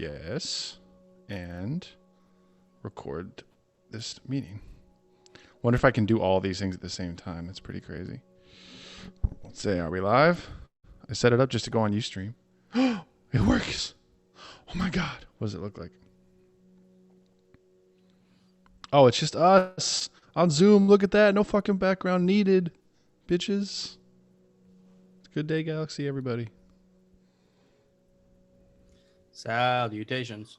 Yes. And record this meeting. Wonder if I can do all these things at the same time. That's pretty crazy. Let's see. Are we live? I set it up just to go on Ustream. It works. Oh my God. What does it look like? Oh, it's just us on Zoom. Look at that. No fucking background needed, bitches. Good day, Galaxy, everybody. Salutations.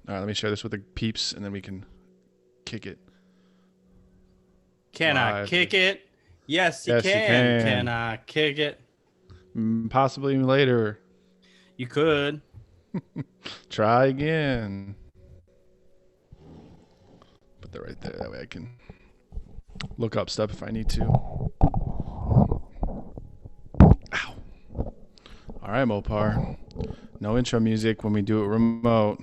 All right, let me share this with the peeps, and then we can kick it. Can I kick it? Yes, you can. Can I kick it? Possibly later. You could. Try again. Put that right there. That way I can look up stuff if I need to. Ow. All right, Mopar. No intro music when we do it remote.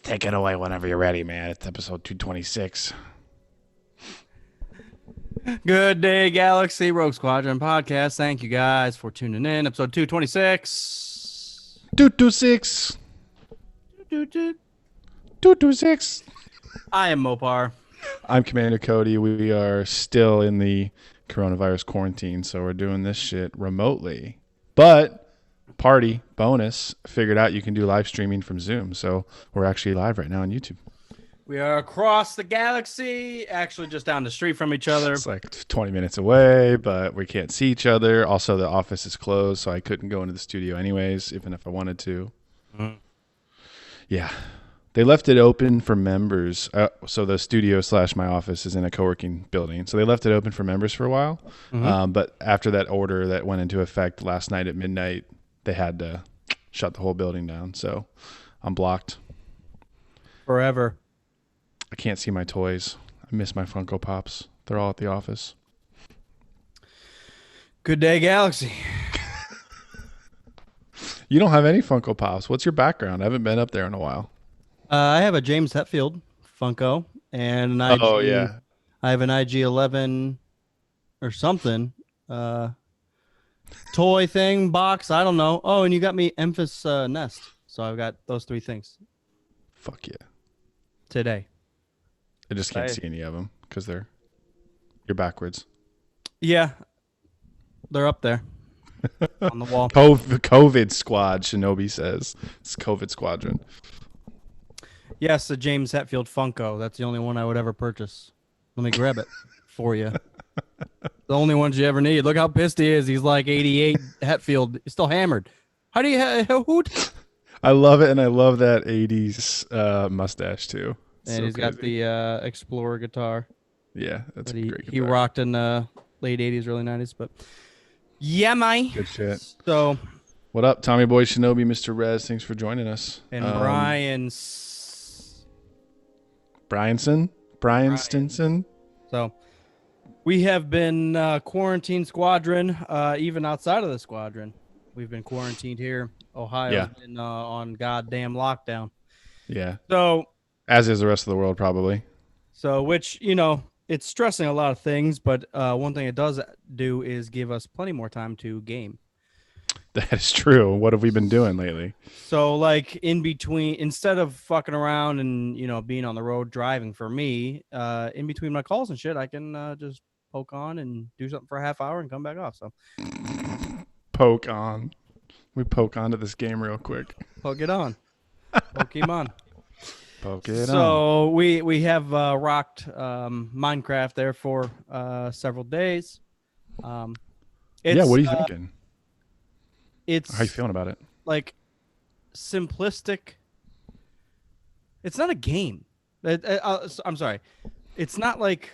Take it away whenever you're ready, man. It's episode 226. Good day, Galaxy Rogue Squadron podcast. Thank you guys for tuning in. Episode 226. 226. 226. I am Mopar. I'm Commander Cody. We are still in the coronavirus quarantine, so we're doing this shit remotely. But party bonus, figured out you can do live streaming from Zoom, so we're actually live right now on YouTube. We are across the galaxy, actually just down the street from each other. It's like 20 minutes away, but we can't see each other. Also, the office is closed, so I couldn't go into the studio anyways, even if I wanted to. Mm-hmm. Yeah. They left it open for members. So the studio / my office is in a co-working building. So they left it open for members for a while. Mm-hmm. But after that order that went into effect last night at midnight, they had to shut the whole building down. So I'm blocked. Forever. I can't see my toys. I miss my Funko Pops. They're all at the office. Good day, Galaxy. You don't have any Funko Pops. What's your background? I haven't been up there in a while. I have a James Hetfield Funko and an IG. Oh, yeah. I have an IG-11 or something. Toy thing, box, I don't know. Oh, and you got me Memphis Nest. So I've got those three things. Fuck yeah. Today. I just can't see any of them because you're backwards. Yeah. They're up there on the wall. COVID squad, Shinobi says. It's COVID squadron. Yes, the James Hetfield Funko. That's the only one I would ever purchase. Let me grab it for you. The only ones you ever need. Look how pissed he is. He's like 88 Hetfield. He's still hammered. How do you I love it, and I love that 80s mustache, too. And so he's crazy. Got the Explorer guitar. Yeah, that's a great guitar. He rocked in late 80s, early 90s. But yeah, man. Good shit. So, what up, Tommy Boy Shinobi, Mr. Rez? Thanks for joining us. And Brian Stinson. So we have been quarantined squadron, even outside of the squadron. We've been quarantined here. Ohio's been on goddamn lockdown. Yeah. So as is the rest of the world, probably. So, which, it's stressing a lot of things, but one thing it does do is give us plenty more time to game. That is true. What have we been doing lately? So, like, in between, instead of fucking around and, being on the road driving for me, in between my calls and shit, I can just poke on and do something for a half hour and come back off. So, poke on. We poke onto this game real quick. Poke it on. Pokemon. Poke it on. So we have rocked Minecraft there for several days. What are you thinking? How are you feeling about it? Like simplistic. It's not a game. I'm sorry. It's not like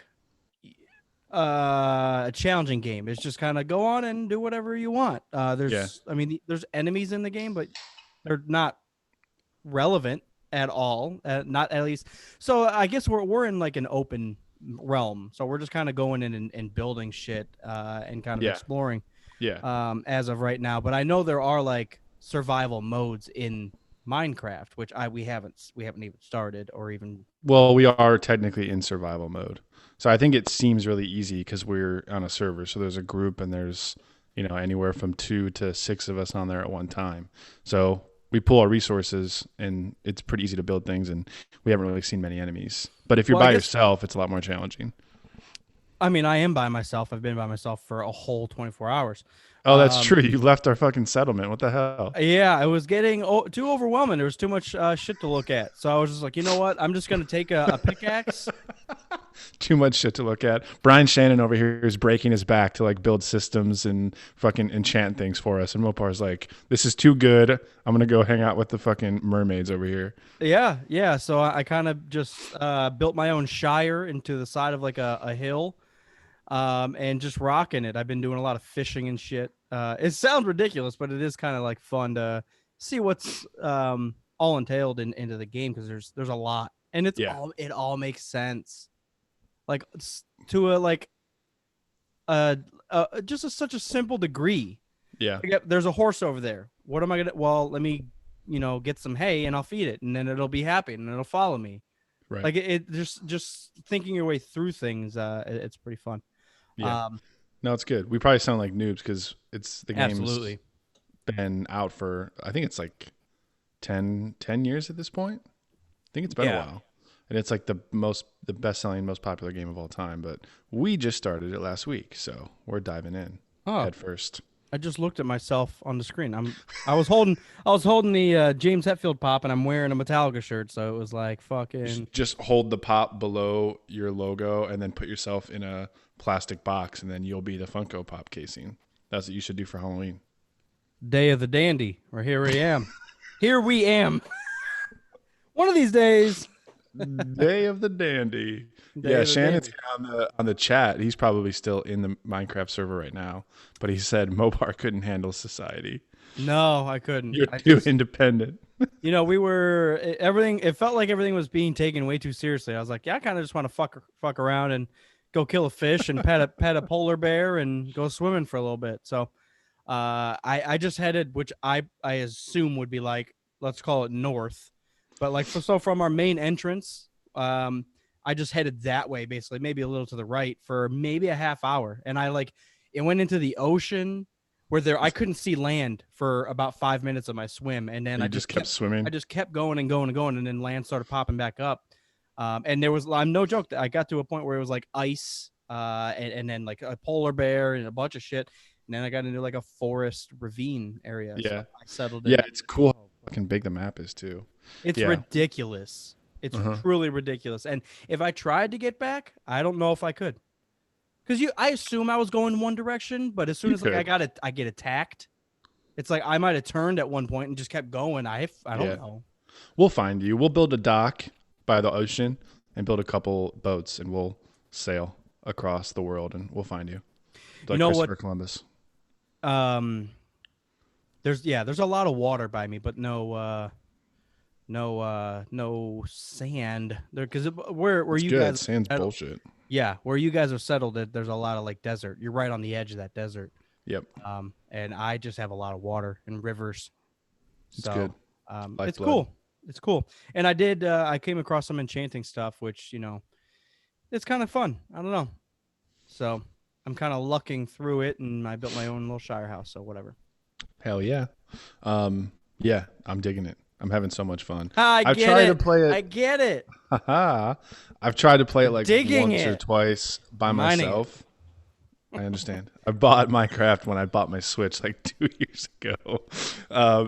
a challenging game. It's just kind of go on and do whatever you want. There's enemies in the game, but they're not relevant at all, not at least. So I guess we're in like an open realm. So we're just kind of going in and building shit and kind of exploring. Yeah. As of right now, but I know there are like survival modes in Minecraft, which we haven't even started or even. Well, we are technically in survival mode, so I think it seems really easy because we're on a server. So there's a group and there's anywhere from 2 to 6 of us on there at one time. So we pull our resources, and it's pretty easy to build things, and we haven't really seen many enemies. But if you're Well, I by guess yourself, it's a lot more challenging. I mean I am by myself. I've been by myself for a whole 24 hours. Oh, that's Um, true. You left our fucking settlement. What the hell? yeah, it was getting too overwhelming. There was too much shit to look at. So I was just like, you know what? I'm just gonna take a pickaxe. Too much shit to look at. Brian Shannon over here is breaking his back to like build systems and fucking enchant things for us. And Mopar's like, this is too good. I'm gonna go hang out with the fucking mermaids over here. Yeah, yeah. So I kind of just built my own shire into the side of like a hill, and just rocking it. I've been doing a lot of fishing and shit. It sounds ridiculous, but it is kind of like fun to see what's all entailed into the game because there's a lot, and Yeah. it all makes sense. Like to a like just such a simple degree. Yeah. Like, there's a horse over there. What am I gonna? Well, let me get some hay and I'll feed it, and then it'll be happy and it'll follow me. Right. Like it just thinking your way through things. It's pretty fun. Yeah. No, it's good. We probably sound like noobs because the game's Absolutely. been out for, I think it's like 10 years at this point. I think it's been a while. And it's like the best selling, most popular game of all time. But we just started it last week, so we're diving in head first. I just looked at myself on the screen. I was holding the James Hetfield pop, and I'm wearing a Metallica shirt, so it was like fucking. Just hold the pop below your logo, and then put yourself in a plastic box, and then you'll be the Funko Pop casing. That's what you should do for Halloween. Day of the Dandy, or here I am. Here we am. One of these days. Day of the Dandy. Shannon's here on the chat. He's probably still in the Minecraft server right now, but he said Mopar couldn't handle society. No, I couldn't. You're too independent. We were everything. It felt like everything was being taken way too seriously. I was like, yeah, I kind of just want to fuck around and go kill a fish and pet a polar bear and go swimming for a little bit. So, I just headed, which I assume would be like, let's call it north. But like so from our main entrance, I just headed that way, basically, maybe a little to the right for maybe a half hour. And it went into the ocean where I couldn't see land for about 5 minutes of my swim. And then I just kept swimming. I just kept going and going and going. And then land started popping back up. And there was, I'm no joke, I got to a point where it was like ice, and then like a polar bear and a bunch of shit. And then I got into like a forest ravine area. Yeah. So I settled in. Yeah, it's cool how fucking big the map is too. It's ridiculous. It's truly ridiculous. And if I tried to get back, I don't know if I could. Because I assume I was going one direction, but as soon as like I get attacked, it's like I might have turned at one point and just kept going. I don't know. We'll find you. We'll build a dock by the ocean and build a couple boats, and we'll sail across the world, and we'll find you. Like Christopher Columbus. There's a lot of water by me, but no sand there, because where you good. guys Sand's bullshit. Yeah, where you guys are settled, there's a lot of like desert. You're right on the edge of that desert. Yep. And I just have a lot of water and rivers. It's good. It's cool. It's cool. And I came across some enchanting stuff, which it's kind of fun. I don't know. So I'm kind of lucking through it, and I built my own little shire house. So whatever. Hell yeah. Yeah, I'm digging it. I'm having so much fun. I've tried to play it. I get it. I've tried to play it like once or twice by myself. I understand. I bought Minecraft when I bought my Switch like 2 years ago.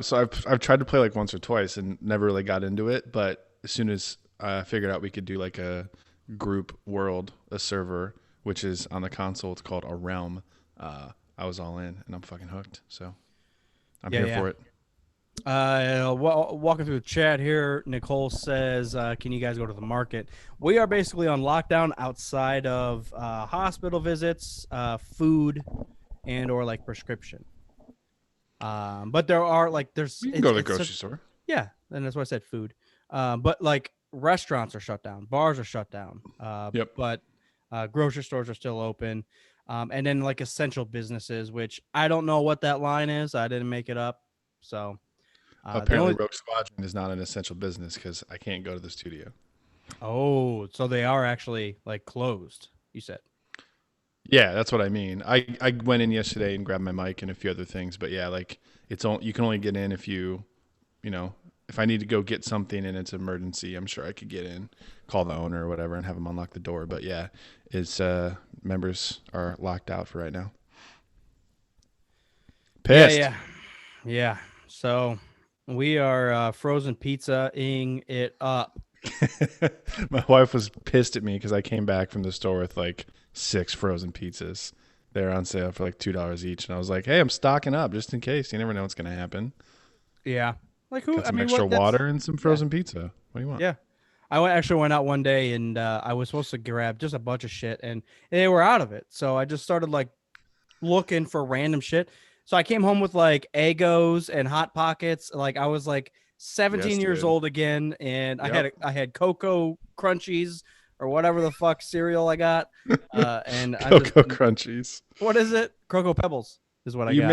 So I've tried to play like once or twice and never really got into it. But as soon as I figured out we could do like a group world, a server, which is on the console, it's called a realm. I was all in, and I'm fucking hooked. So I'm here for it. Walking through the chat here, Nicole says, can you guys go to the market? We are basically on lockdown outside of hospital visits, food, and or like prescription. But there are like you can go to the grocery store. Yeah, and that's why I said food. But like restaurants are shut down, bars are shut down. Yep. But grocery stores are still open. And then like essential businesses, which I don't know what that line is. I didn't make it up. So apparently Rogue Squadron is not an essential business because I can't go to the studio. Oh, so they are actually like closed, you said. Yeah, that's what I mean. I went in yesterday and grabbed my mic and a few other things, but yeah, like you can only get in if you if I need to go get something and it's an emergency, I'm sure I could get in, call the owner or whatever, and have them unlock the door. But yeah, it's members are locked out for right now. Pissed. Yeah. So we are frozen pizza-ing it up. My wife was pissed at me because I came back from the store with like 6 frozen pizzas. They're on sale for like $2 each, and I was like, "Hey, I'm stocking up just in case. You never know what's gonna happen." Yeah, like who? Got I some mean, extra what? That's, water and some frozen pizza. What do you want? yeah. Actually went out one day and I was supposed to grab just a bunch of shit and they were out of it. So I just started like looking for random shit. So I came home with like Eggos and Hot Pockets. Like I was like 17 years old again, and Yep. I had Cocoa Crunchies or whatever the fuck cereal I got. And Cocoa Crunchies. what is it? Cocoa Pebbles is what I You got.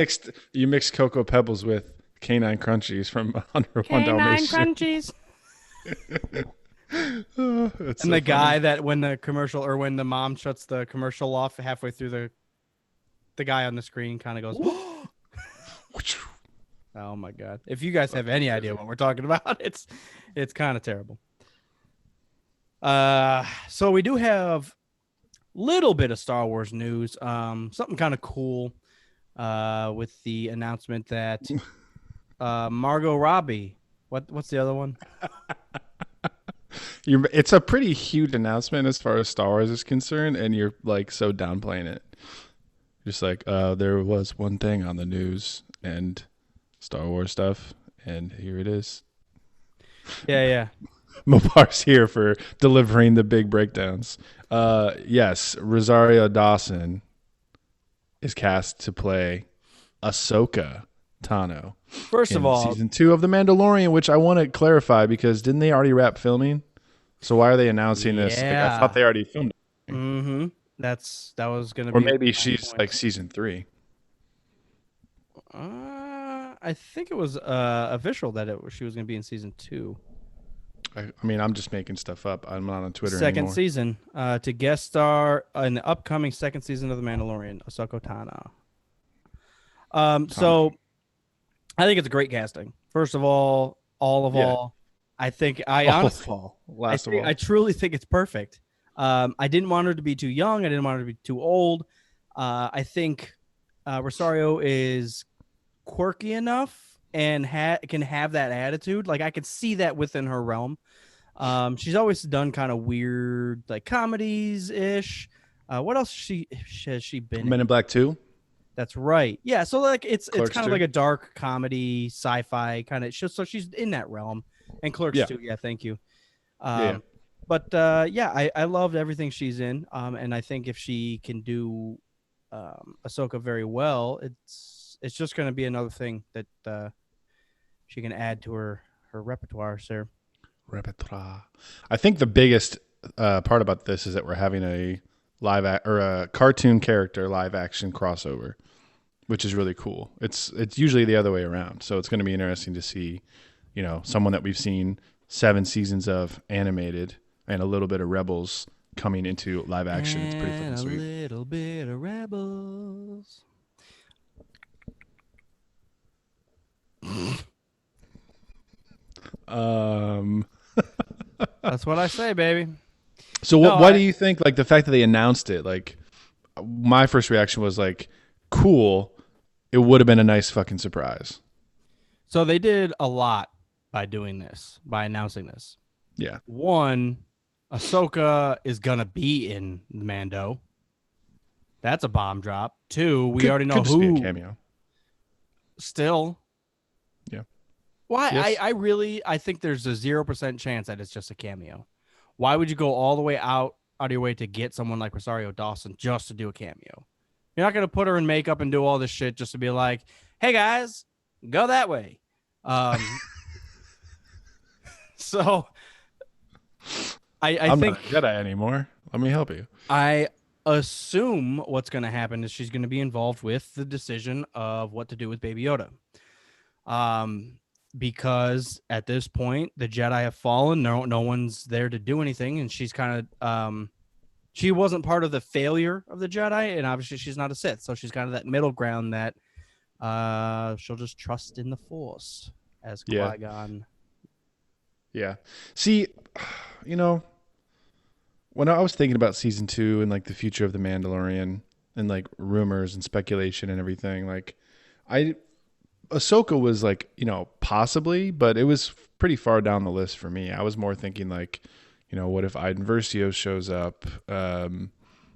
mixed Cocoa Pebbles with Canine Crunchies from 101 Canine Dalmatians. Crunchies. And the guy that when the commercial or when the mom shuts the commercial off halfway through the guy on the screen kind of goes, oh my god! If you guys have any idea what we're talking about, it's kind of terrible. So we do have little bit of Star Wars news. Something kind of cool. With the announcement that Margot Robbie. What's the other one? It's a pretty huge announcement as far as Star Wars is concerned, and you're like so downplaying it. Just like, there was one thing on the news and Star Wars stuff, and here it is. Yeah. Mopar's here for delivering the big breakdowns. Yes, Rosario Dawson is cast to play Ahsoka Tano. First of all, season 2 of The Mandalorian, which I want to clarify because didn't they already wrap filming? So why are they announcing this? Like, I thought they already filmed it. Mm-hmm. That was gonna be. Or maybe she's like season 3. I think it was official that she was gonna be in season 2. I mean, I'm just making stuff up. I'm not on Twitter second anymore. Season to guest star in the upcoming second season of The Mandalorian, Ahsoka Tano. So I think it's great casting. First of all I think I truly think it's perfect. I didn't want her to be too young. I didn't want her to be too old. I think Rosario is quirky enough and can have that attitude. Like I could see that within her realm. She's always done kind of weird like comedies ish. What else has she been Men in Black 2? That's right. Yeah, so like it's kind of 2? like a dark comedy, sci-fi kind of. So she's in that realm, and Clerks 2. Yeah, thank you. But I loved everything she's in. And I think if she can do Ahsoka very well, it's just going to be another thing that she can add to her repertoire, sir. Repertoire. I think the biggest part about this is that we're having a a cartoon character live action crossover, which is really cool. It's usually the other way around, so it's going to be interesting to see, someone that we've seen 7 seasons of animated and a little bit of Rebels coming into live action. It's pretty fucking sweet. A little bit of Rebels. That's what I say, baby. So what do you think? Like the fact that they announced it, like my first reaction was like, cool. It would have been a nice fucking surprise. So they did a lot by doing this, by announcing this. Yeah. 1, Ahsoka is gonna be in Mando. That's a bomb drop. 2, we already know could just who. Be a cameo. Still. Yeah. Why? Yes. I think there's a 0% chance that it's just a cameo. Why would you go all the way out of your way to get someone like Rosario Dawson just to do a cameo? You're not going to put her in makeup and do all this shit just to be like, hey, guys, go that way. So I'm think not a Jedi anymore. Let me help you. I assume what's going to happen is she's going to be involved with the decision of what to do with Baby Yoda. Because at this point, the Jedi have fallen. No one's there to do anything. And she's kind of, she wasn't part of the failure of the Jedi. And obviously she's not a Sith. So she's kind of that middle ground that she'll just trust in the Force as Yeah. Qui-Gon. Yeah. See, you know, when I was thinking about season 2 and like the future of the Mandalorian and like rumors and speculation and everything, like I Ahsoka was like, possibly, but it was pretty far down the list for me. I was more thinking like, what if Iden Versio shows up?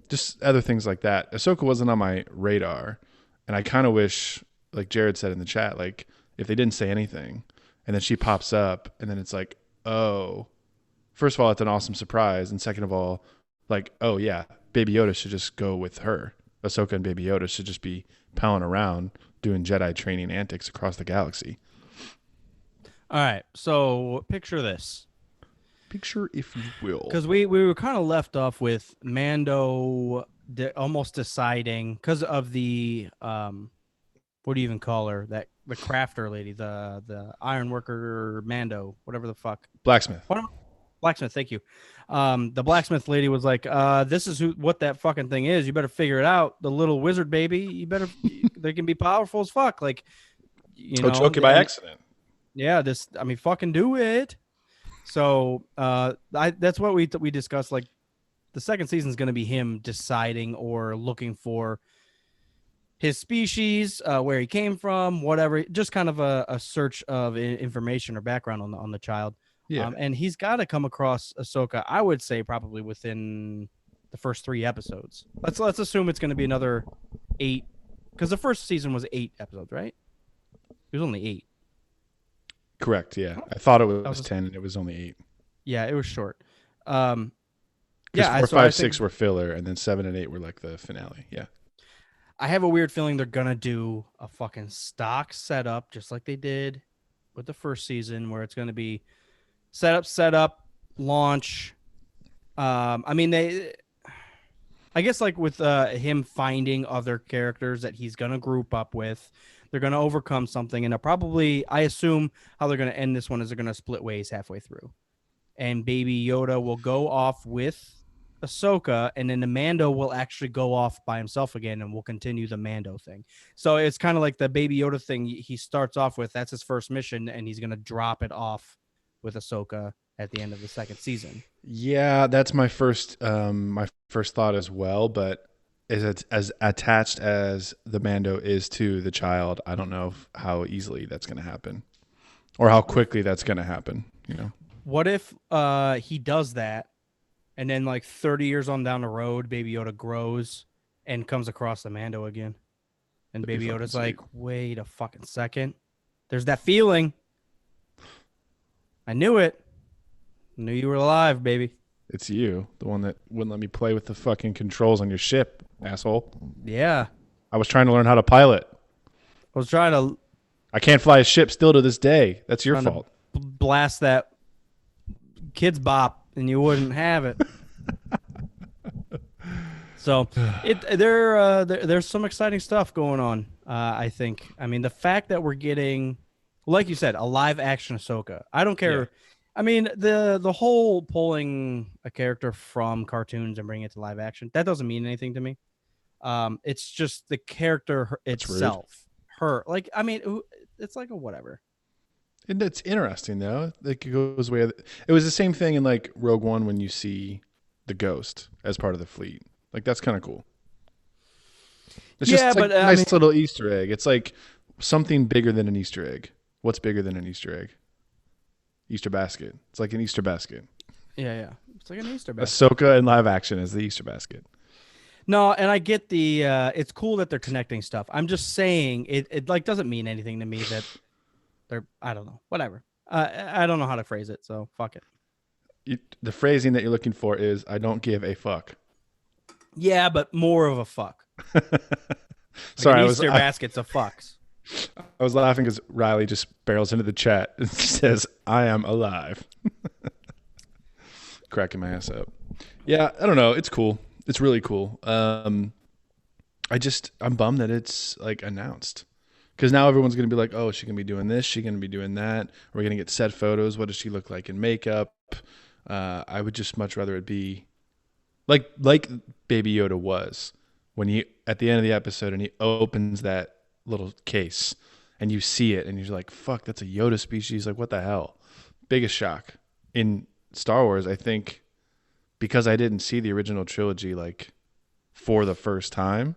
Just other things like that. Ahsoka wasn't on my radar, and I kind of wish, like Jared said in the chat, like if they didn't say anything, and then she pops up, and then it's like, oh, first of all, it's an awesome surprise, and second of all, like, oh yeah, Baby Yoda should just go with her. Ahsoka and Baby Yoda should just be palling around doing Jedi training antics across the galaxy. All right, so picture this. Picture, if you will. Because we were kind of left off with Mando almost deciding because of the what do you even call her? That the crafter lady, the iron worker Mando, whatever the fuck. Blacksmith. Blacksmith, thank you. The blacksmith lady was like, this is what that fucking thing is. You better figure it out. The little wizard baby, you better they can be powerful as fuck. Like, choke you by accident. Yeah, fucking do it. So that's what we discussed. Like, the second season is going to be him deciding or looking for his species, where he came from, whatever. Just kind of a search of information or background on the child. Yeah. And he's got to come across Ahsoka, I would say, probably within the first 3 episodes. Let's assume it's going to be another 8, because the first season was 8 episodes, right? It was only 8. Correct. Yeah, I thought it was 10, and it was only 8. Yeah, it was short. Yeah, 4, 5, 6 were filler, and then 7 and 8 were like the finale. Yeah. I have a weird feeling they're gonna do a fucking stock setup, just like they did with the first season, where it's gonna be setup, launch. I guess like with him finding other characters that he's gonna group up with. They're going to overcome something, and I assume how they're going to end this one is they're going to split ways halfway through. And Baby Yoda will go off with Ahsoka, and then the Mando will actually go off by himself again, and we'll continue the Mando thing. So it's kind of like the Baby Yoda thing he starts off with. That's his first mission, and he's going to drop it off with Ahsoka at the end of the second season. Yeah, that's my first thought as well, but as attached as the Mando is to the child, I don't know how easily that's going to happen or how quickly that's going to happen. What if he does that, and then like 30 years on down the road, Baby Yoda grows and comes across the Mando again, and Baby Yoda's like, wait a fucking second, there's that feeling. I knew it. I knew you were alive, baby. It's you, the one that wouldn't let me play with the fucking controls on your ship, asshole. Yeah. I was trying to learn how to pilot. I can't fly a ship still to this day. That's your fault. Blast that Kids Bop and you wouldn't have it. So there's some exciting stuff going on, I think. I mean, the fact that we're getting, like you said, a live action Ahsoka. I don't care. Yeah. I mean, the whole pulling a character from cartoons and bringing it to live action, that doesn't mean anything to me. It's just the character itself. Her, like, I mean, it's like a whatever. And it's interesting though. Like, it goes way. It was the same thing in like Rogue One when you see the Ghost as part of the fleet. Like, that's kind of cool. It's just like a nice little Easter egg. It's like something bigger than an Easter egg. What's bigger than an Easter egg? Easter basket. It's like an Easter basket. Yeah. It's like an Easter basket. Ahsoka in live action is the Easter basket. No, and I get the it's cool that they're connecting stuff. I'm just saying it like doesn't mean anything to me that they're, I don't know, whatever. I don't know how to phrase it, so fuck it. The phrasing that you're looking for is I don't give a fuck. Yeah, but more of a fuck. Sorry, Easter baskets of fucks. I was laughing because Riley just barrels into the chat and says, I am alive. Cracking my ass up. Yeah, I don't know. It's cool. It's really cool. I'm bummed that it's like announced. Because now everyone's going to be like, oh, is she going to be doing this? Is she going to be doing that? We're going to get set photos. What does she look like in makeup? I would just much rather it be like Baby Yoda was when he, at the end of the episode, and he opens that little case and you see it, and you're like, "Fuck, that's a Yoda species!" Like, what the hell? Biggest shock in Star Wars, I think, because I didn't see the original trilogy like for the first time.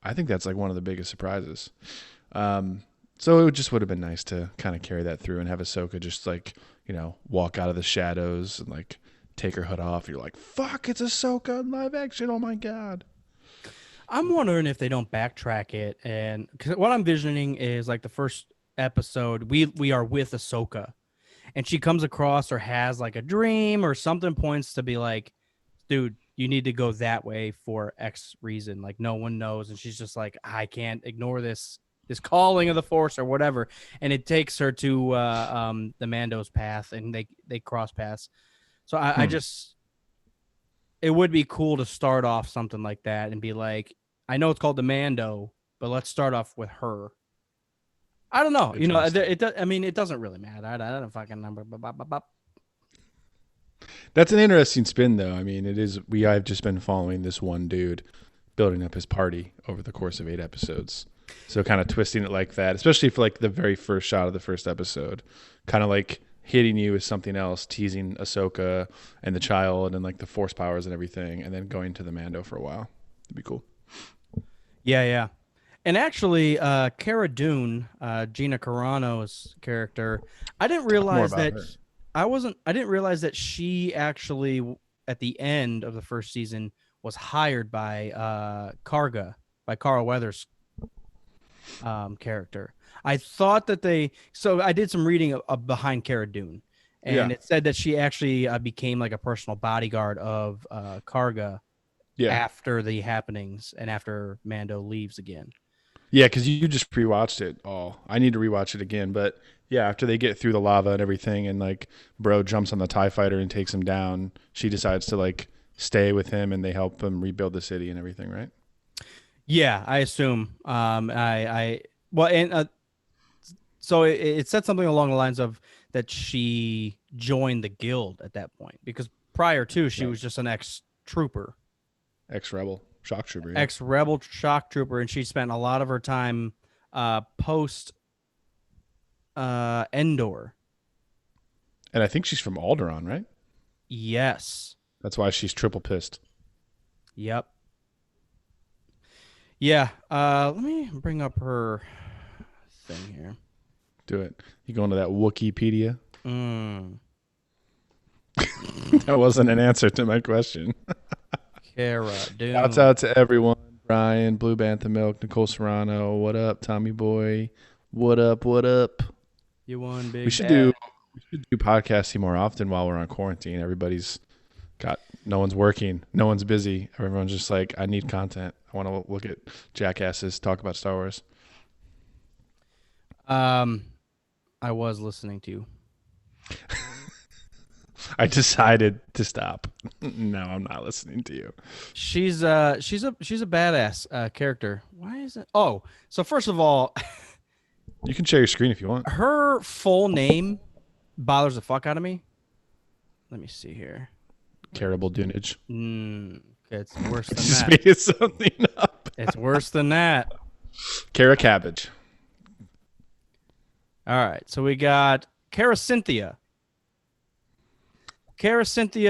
I think that's like one of the biggest surprises. So it just would have been nice to kind of carry that through and have Ahsoka just like, walk out of the shadows and like take her hood off. You're like, fuck, it's Ahsoka in live action. Oh my God. I'm wondering if they don't backtrack it, and cause what I'm visioning is like the first episode, we are with Ahsoka, and she comes across or has like a dream or something points to be like, dude, you need to go that way for X reason. Like no one knows, and she's just like, I can't ignore this calling of the Force or whatever, and it takes her to the Mando's path, and they cross paths. So I just, it would be cool to start off something like that and be like, I know it's called the Mando, but let's start off with her. I don't know. I mean, it doesn't really matter. I don't fucking number. That's an interesting spin, though. I mean, it is. I've just been following this one dude building up his party over the course of 8 episodes. So kind of twisting it like that, especially for like the very first shot of the first episode, kind of like hitting you with something else, teasing Ahsoka and the child and like the Force powers and everything, and then going to the Mando for a while. It'd be cool. Yeah. And actually, Cara Dune, Gina Carano's character, I didn't realize that her. I didn't realize that she actually at the end of the first season was hired by Karga, by Carl Weathers' character. I thought that so I did some reading behind Cara Dune, and it said that she actually became like a personal bodyguard of Karga after the happenings and after Mando leaves again. Yeah, because you just pre-watched it all. I need to rewatch it again, but yeah, after they get through the lava and everything, and like Bro jumps on the TIE fighter and takes him down, she decides to like stay with him, and they help him rebuild the city and everything, right? Yeah, I assume. So it said something along the lines of that she joined the guild at that point, because prior to she was just an ex-trooper, ex-rebel shock trooper, ex-rebel shock trooper, and she spent a lot of her time post Endor. And I think she's from Alderaan, right? Yes. That's why she's triple pissed. Yep. Yeah. Let me bring up her thing here. Do it. You go into that Wikipedia? That wasn't an answer to my question. Cara Dune. Shouts out to everyone. Brian, Blue Bantha Milk, Nicole Serrano. What up, Tommy Boy? What up? You won, big. We should do podcasting more often while we're on quarantine. Everybody's no one's working, no one's busy. Everyone's just like, I need content. I want to look at jackasses talk about Star Wars. I was listening to you. I decided to stop. No, I'm not listening to you. She's a badass character. Why is it? Oh, so first of all, you can share your screen if you want. Her full name bothers the fuck out of me. Let me see here. Caribou Dunage. It's worse than Just that. making something up. It's worse than that. Cara Cabbage. All right, so we got Cara Cynthia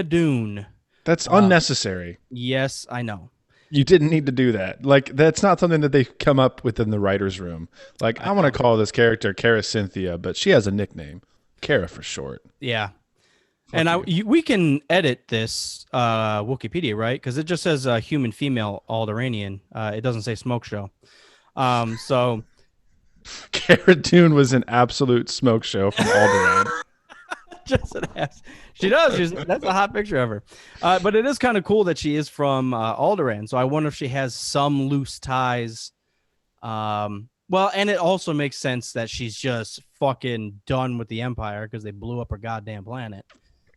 Dune. That's unnecessary. Yes, I know. You didn't need to do that. Like, that's not something that they come up with in the writer's room. Like, I want to call this character Cara Cynthia, but she has a nickname. Cara for short. Yeah. And we can edit this Wikipedia, right? Because it just says human female Alderanian. It doesn't say smoke show. So Cara Dune was an absolute smoke show from Alderaan. Just an ass. She does. That's a hot picture of her. But it is kind of cool that she is from Alderaan. So I wonder if she has some loose ties. Well, and it also makes sense that she's just fucking done with the Empire because they blew up her goddamn planet.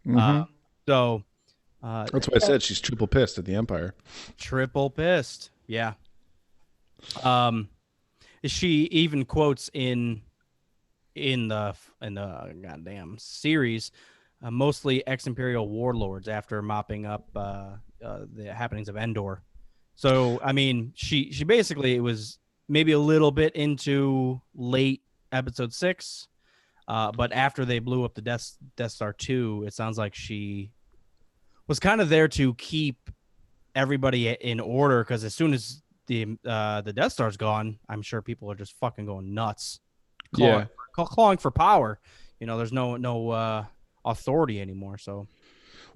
Mm-hmm. That's why I said she's triple pissed at the Empire. Triple pissed. Yeah. She even quotes in the goddamn series, mostly ex-Imperial warlords after mopping up the happenings of Endor. So I mean, she basically, it was maybe a little bit into late episode 6. But after they blew up the Death Star 2, it sounds like she was kind of there to keep everybody in order, because as soon as the Death Star's gone, I'm sure people are just fucking going nuts, Yeah. clawing for power. There's no authority anymore. So,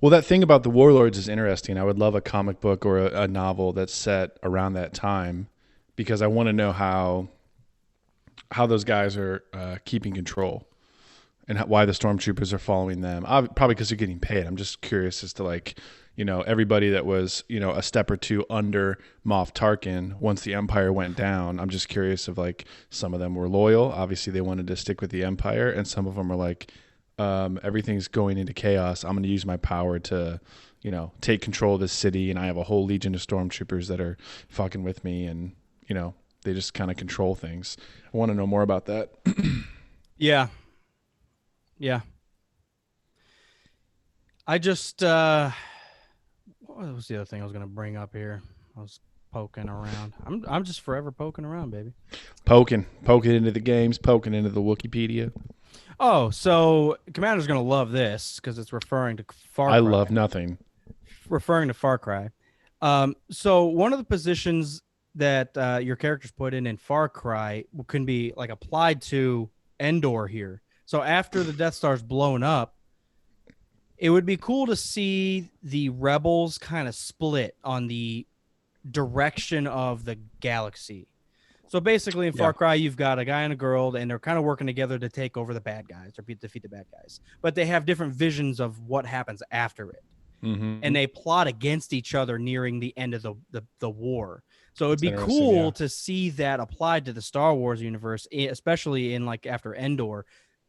Well, that thing about the Warlords is interesting. I would love a comic book or a novel that's set around that time, because I want to know how those guys are keeping control, and why the stormtroopers are following them. Probably because they're getting paid. I'm just curious as to, like, everybody that was, a step or two under Moff Tarkin once the Empire went down. I'm just curious of, like, some of them were loyal. Obviously, they wanted to stick with the Empire, and some of them are like, everything's going into chaos. I'm going to use my power to, take control of this city, and I have a whole legion of stormtroopers that are fucking with me, and, they just kind of control things. I want to know more about that. yeah. I just what was the other thing I was going to bring up here? I was poking around. I'm just forever poking around, baby. Poking into the games, poking into the Wikipedia. Oh, so Commander's going to love this because it's referring to Far Cry. I love nothing. Referring to Far Cry. So one of the positions that your characters put in Far Cry can be like applied to Endor here. So after the Death Star's blown up, it would be cool to see the rebels kind of split on the direction of the galaxy. So basically in Far Cry, you've got a guy and a girl, and they're kind of working together to take over the bad guys or defeat the bad guys. But they have different visions of what happens after it. Mm-hmm. And they plot against each other nearing the end of the war. So it would be cool to see that applied to the Star Wars universe, especially in like after Endor.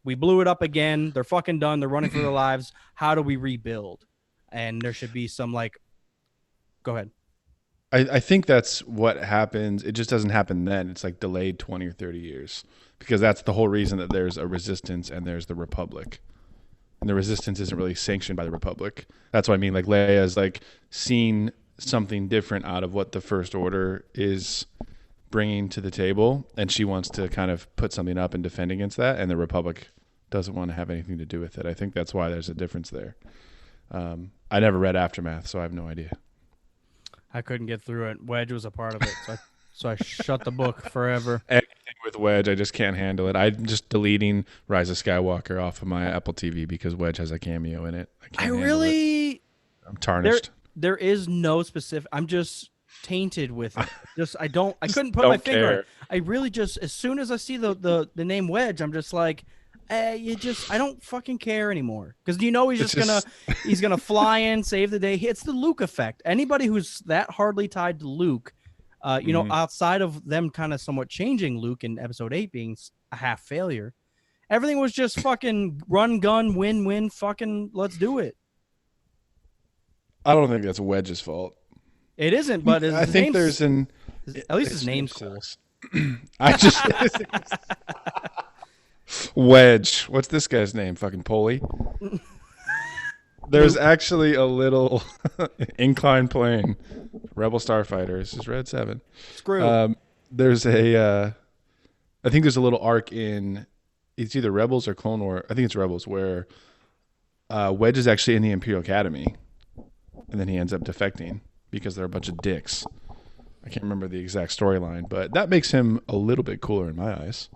We blew it up again. They're fucking done. They're running for their lives. How do we rebuild? And there should be some like, go ahead. I think that's what happens. It just doesn't happen then. It's like delayed 20 or 30 years, because that's the whole reason that there's a resistance and there's the Republic. And the resistance isn't really sanctioned by the Republic. That's what I mean. Like, Leia's like seen something different out of what the First Order is bringing to the table, and she wants to kind of put something up and defend against that, and the Republic doesn't want to have anything to do with it. I think that's why there's a difference there. I never read Aftermath, so I have no idea. I couldn't get through it. Wedge was a part of it, so I shut the book forever. Anything with Wedge, I just can't handle it. I'm just deleting Rise of Skywalker off of my Apple TV because Wedge has a cameo in it. I'm tarnished. There is no specific. I'm just tainted with it. I couldn't put my finger on it. I really just, as soon as I see the name Wedge, I'm just like, I don't fucking care anymore, because he's gonna fly in, save the day. It's the Luke effect. Anybody who's that hardly tied to Luke, outside of them kind of somewhat changing Luke in Episode 8 being a half failure, everything was just fucking run, gun, win, fucking let's do it. I don't think that's Wedge's fault. It isn't, but I think there's at least his name's cool. I just Wedge. What's this guy's name? Fucking Polly. There's actually a little inclined plane. Rebel Starfighters is Red 7. Screw. There's I think there's a little arc in, it's either Rebels or Clone War. I think it's Rebels, where Wedge is actually in the Imperial Academy, and then he ends up defecting because they're a bunch of dicks. I can't remember the exact storyline, but that makes him a little bit cooler in my eyes.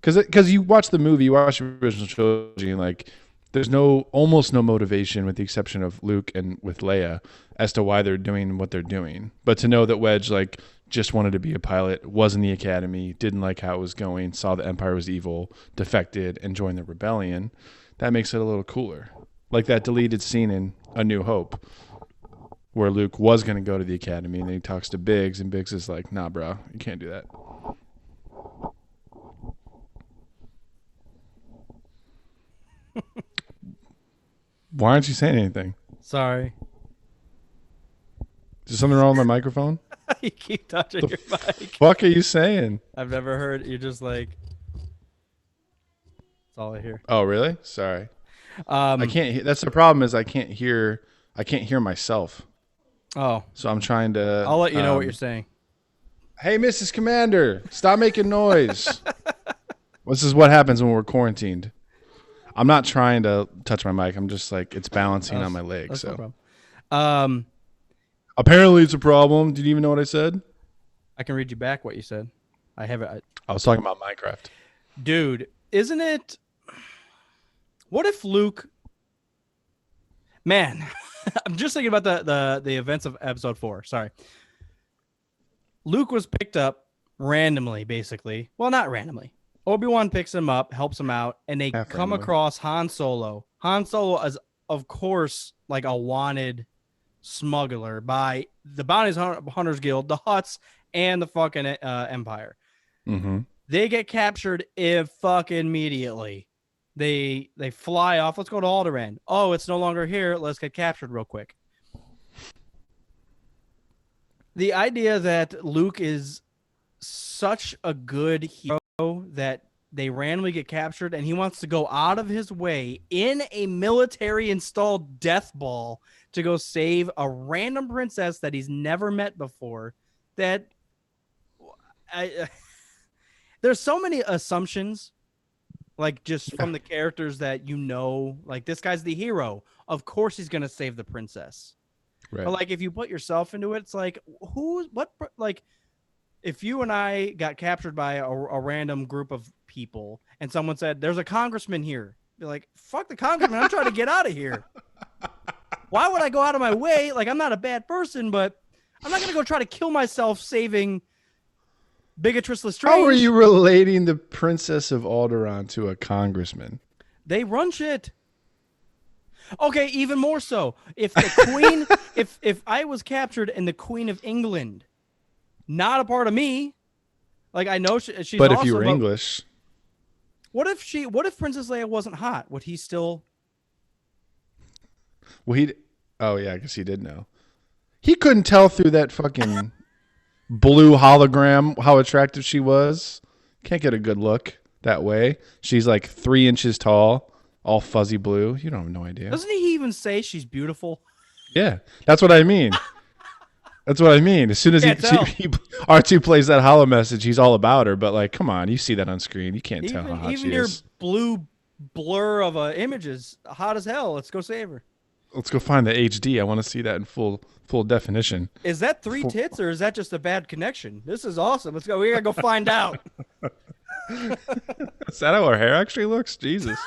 Because you watch the movie, you watch the original trilogy, and like, there's almost no motivation, with the exception of Luke and with Leia, as to why they're doing what they're doing. But to know that Wedge like just wanted to be a pilot, was in the academy, didn't like how it was going, saw the Empire was evil, defected, and joined the rebellion, that makes it a little cooler. Like that deleted scene in A New Hope, where Luke was going to go to the academy, and then he talks to Biggs, and Biggs is like, nah, bro, you can't do that. Why aren't you saying anything? Sorry. Is there something wrong with my microphone? You keep touching your mic. Fuck are you saying? I've never heard. You're just like, that's all I hear. Oh, really? Sorry. I can't. That's the problem. Is I can't hear myself. Oh. So I'm trying to. I'll let you know what you're saying. Hey, Mrs. Commander, stop making noise. This is what happens when we're quarantined. I'm not trying to touch my mic. I'm just like it's balancing on my leg. That's no So problem. Um, apparently it's a problem. Did you even know what I said? I can read you back what you said. I have it. I was talking about Minecraft. Dude, isn't it? What if Luke? Man, I'm just thinking about the events of episode 4. Sorry. Luke was picked up randomly, basically. Well, not randomly. Obi-Wan picks him up, helps him out, and they Half come randomly. across Han Solo. Han Solo is, of course, like a wanted smuggler by the Bounty Hunters Guild, the Hutts, and the fucking Empire. Mm-hmm. They get captured if fucking immediately. They fly off. Let's go to Alderaan. Oh, it's no longer here. Let's get captured real quick. The idea that Luke is such a good hero that they randomly get captured and he wants to go out of his way in a military installed death ball to go save a random princess that he's never met before. That there's so many assumptions, like just from the characters that like this guy's the hero. Of course he's gonna save the princess. Right. But like if you put yourself into it, it's like like if you and I got captured by a random group of people and someone said, there's a congressman here. Be like, fuck the congressman. I'm trying to get out of here. Why would I go out of my way? Like, I'm not a bad person, but I'm not going to go try to kill myself saving Bigotress Lestrange. How are you relating the Princess of Alderaan to a congressman? They run shit. Okay, even more so. If the queen, if I was captured and the Queen of England, not a part of me, like I know she's. But awesome, if you were English, what if Princess Leia wasn't hot? Would he still? well, oh yeah, I guess he did know. He couldn't tell through that fucking blue hologram how attractive she was. Can't get a good look that way. She's like 3 inches tall, all fuzzy blue. You don't have no idea. Doesn't he even say she's beautiful? Yeah, that's what I mean. That's what I mean. As soon as R2 plays that hollow message, he's all about her. But like, come on, you see that on screen. You can't tell how hot even she your is. blue blur of a image is hot as hell. Let's go save her. Let's go find the HD. I want to see that in full definition. Is that 3 tits or is that just a bad connection? This is awesome. Let's go. We gotta go find out. Is that how her hair actually looks? Jesus.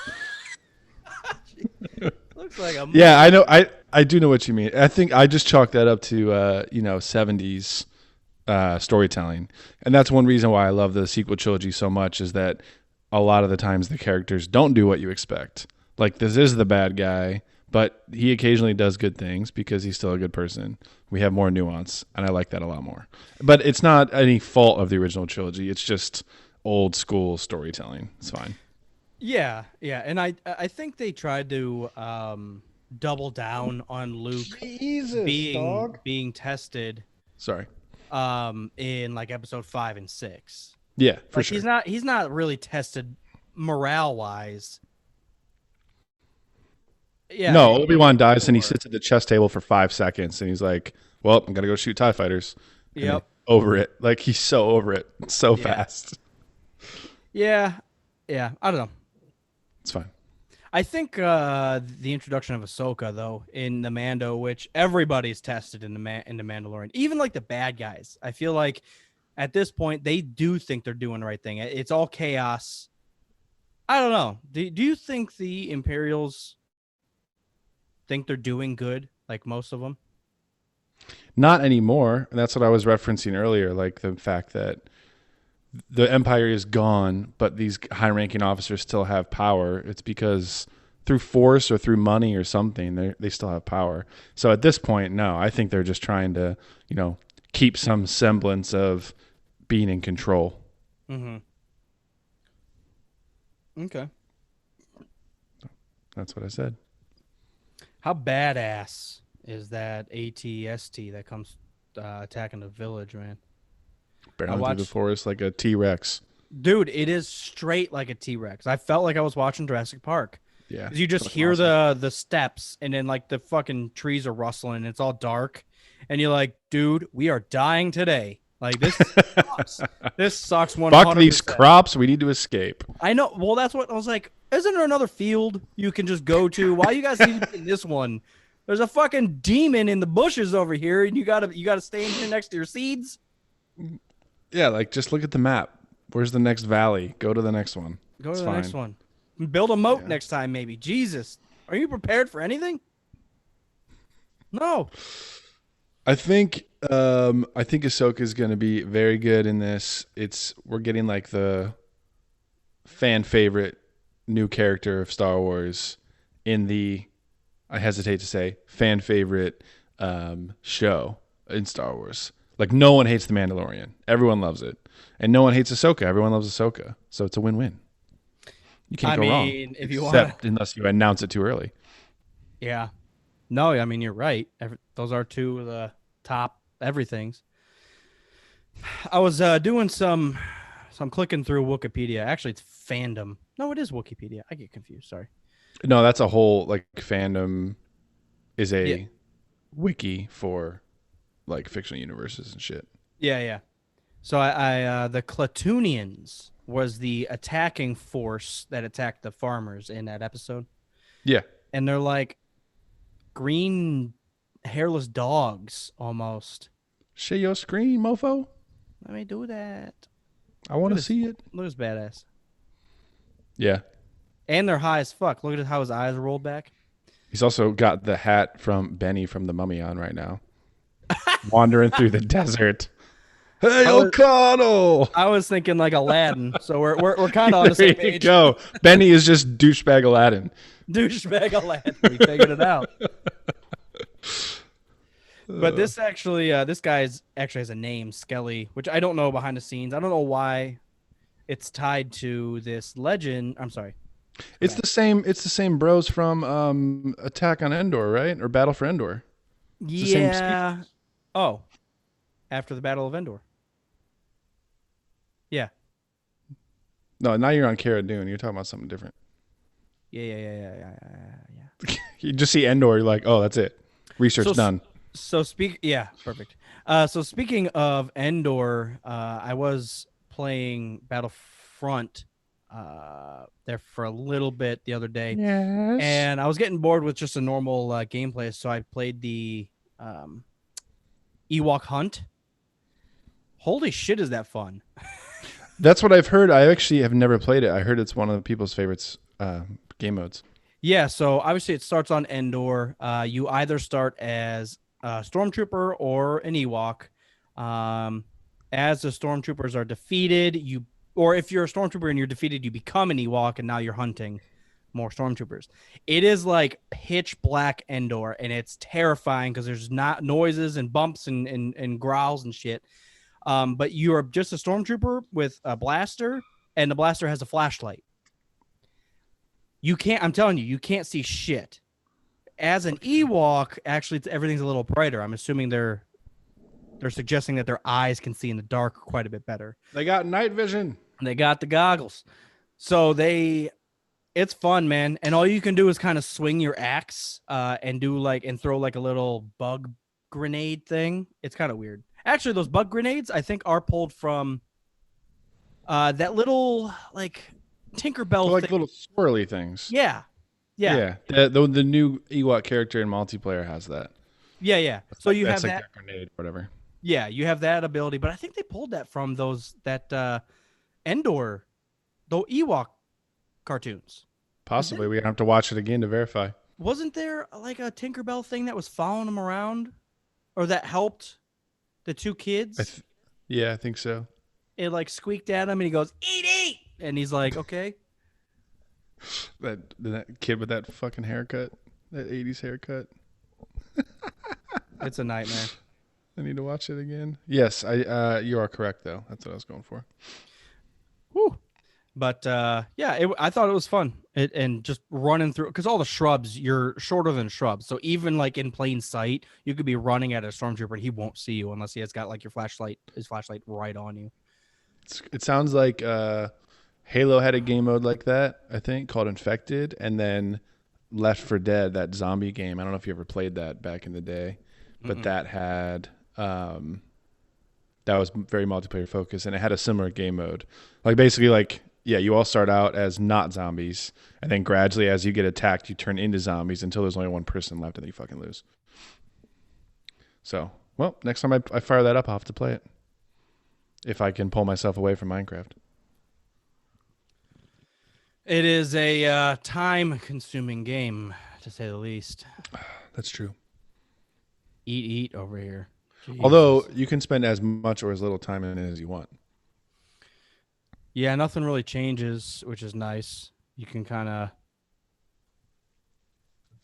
Looks like a Yeah, I know. I do know what you mean. I think I just chalk that up to 70s storytelling, and that's one reason why I love the sequel trilogy so much. Is that a lot of the times the characters don't do what you expect. Like this is the bad guy, but he occasionally does good things because he's still a good person. We have more nuance, and I like that a lot more. But it's not any fault of the original trilogy. It's just old school storytelling. It's fine. Yeah, and I think they tried to double down on Luke being tested. Sorry. In like episode 5 and 6. Yeah, for like, sure. He's not really tested morale wise. Yeah. No, Obi-Wan dies and he sits at the chess table for 5 seconds and he's like, "Well, I'm gonna go shoot TIE fighters." Yep. Over it. Like he's so over it so fast. Yeah. I don't know. It's fine. I think the introduction of Ahsoka though in the Mando, which everybody's tested in the Mandalorian, even like the bad guys. I feel like at this point they do think they're doing the right thing. It's all chaos. I don't know. Do you think the Imperials think they're doing good, like most of them? Not anymore. And that's what I was referencing earlier, like the fact that the Empire is gone, but these high-ranking officers still have power. It's because through force or through money or something, they still have power. So at this point, no, I think they're just trying to, keep some semblance of being in control. Mm-hmm. Okay. That's what I said. How badass is that ATST that comes attacking the village, man? Barreling through the forest like a T-Rex. Dude, it is straight like a T-Rex. I felt like I was watching Jurassic Park. Yeah. You just hear awesome. the steps and then like the fucking trees are rustling and it's all dark. And you're like, dude, we are dying today. Like this sucks. This sucks Fuck these 100%. crops. We need to escape. I know. Well, that's what I was like. Isn't there another field you can just go to? Why you guys need to be in this one? There's a fucking demon in the bushes over here, and you gotta stay in here next to your seeds. Yeah, like just look at the map. Where's the next valley? Go to the next one. Go to It's the fine. next one. Build a moat Yeah. next time, maybe. Jesus, are you prepared for anything? No. I think Ahsoka is going to be very good in this. We're getting like the fan favorite new character of Star Wars in the, I hesitate to say, fan favorite show in Star Wars. Like no one hates the Mandalorian. Everyone loves it. And no one hates Ahsoka. Everyone loves Ahsoka. So it's a win-win. You can't go wrong. If you Except unless you announce it too early. yeah. No, I mean you're right. Those are two of the top everythings. I was doing some clicking through Wikipedia. Actually, it's fandom. No, it is Wikipedia. I get confused. Sorry. No, that's a whole like fandom is a Yeah. wiki for like fictional universes and shit. Yeah, yeah. So I the Clatoonians was the attacking force that attacked the farmers in that episode, Yeah. and they're like green hairless dogs almost. Share your screen, mofo. Let me do that. I want to Look at see it. Looks badass. Yeah. And they're high as fuck. Look at how his eyes rolled back. He's also got the hat from Benny from The Mummy on right now. Wandering through the desert. Hey, O'Connell! I was thinking like Aladdin, so we're kind of on the There same you page. go. Benny is just douchebag Aladdin. Douchebag Aladdin. We figured it out. But this guy's actually has a name, Skelly, which I don't know behind the scenes. I don't know why it's tied to this legend. I'm sorry. It's the same bros from Attack on Endor, right? Or Battle for Endor. the same Yeah. Oh, after the Battle of Endor. Yeah. No, now you're on Cara Dune. You're talking about something different. Yeah. You just see Endor, you're like, oh, that's it. Research So- done. Yeah, perfect. So speaking of Endor, I was playing Battlefront there for a little bit the other day, Yes. and I was getting bored with just a normal gameplay, so I played the Ewok Hunt. Holy shit, is that fun! That's what I've heard. I actually have never played it. I heard it's one of the people's favorites game modes. Yeah, so obviously it starts on Endor. You either start as a stormtrooper or an Ewok. As the stormtroopers are defeated, or if you're a stormtrooper and you're defeated, you become an Ewok, and now you're hunting more stormtroopers. It is like pitch black Endor, and it's terrifying because there's not noises and bumps and growls and shit. But you're just a stormtrooper with a blaster, and the blaster has a flashlight. I'm telling you, you can't see shit. As an Ewok, actually, everything's a little brighter. I'm assuming they're suggesting that their eyes can see in the dark quite a bit better. They got night vision. And they got the goggles. So it's fun, man. And all you can do is kind of swing your axe and throw like a little bug grenade thing. It's kind of weird. Actually, those bug grenades, I think, are pulled from that little like Tinkerbell They're like thing. little swirly things. Yeah. The new Ewok character in multiplayer has that. Yeah. So you have That's like that. their grenade, whatever. Yeah, you have that ability, but I think they pulled that from Endor, the Ewok cartoons. Possibly. We have to watch it again to verify. Wasn't there like a Tinkerbell thing that was following them around, or that helped the two kids? Yeah, I think so. It like squeaked at him, and he goes, "Eat," and he's like, "Okay." That kid with that fucking haircut, that 80s haircut. It's a nightmare. I need to watch it again. Yes, you are correct though. That's what I was going for. Whew. But I thought it was fun. And just running through, because all the shrubs, you're shorter than shrubs. So even like in plain sight, you could be running at a stormtrooper and he won't see you unless he has got like his flashlight right on you. It sounds like Halo had a game mode like that, I think, called Infected, and then Left 4 Dead, that zombie game. I don't know if you ever played that back in the day, but that had that was very multiplayer focused, and it had a similar game mode. Like basically, like yeah, you all start out as not zombies, and then gradually, as you get attacked, you turn into zombies until there's only one person left, and then you fucking lose. So, well, next time I fire that up, I'll have to play it if I can pull myself away from Minecraft. It is a time-consuming game, to say the least. That's true. Eat over here. Jesus. Although you can spend as much or as little time in it as you want. Yeah, nothing really changes, which is nice. You can kind of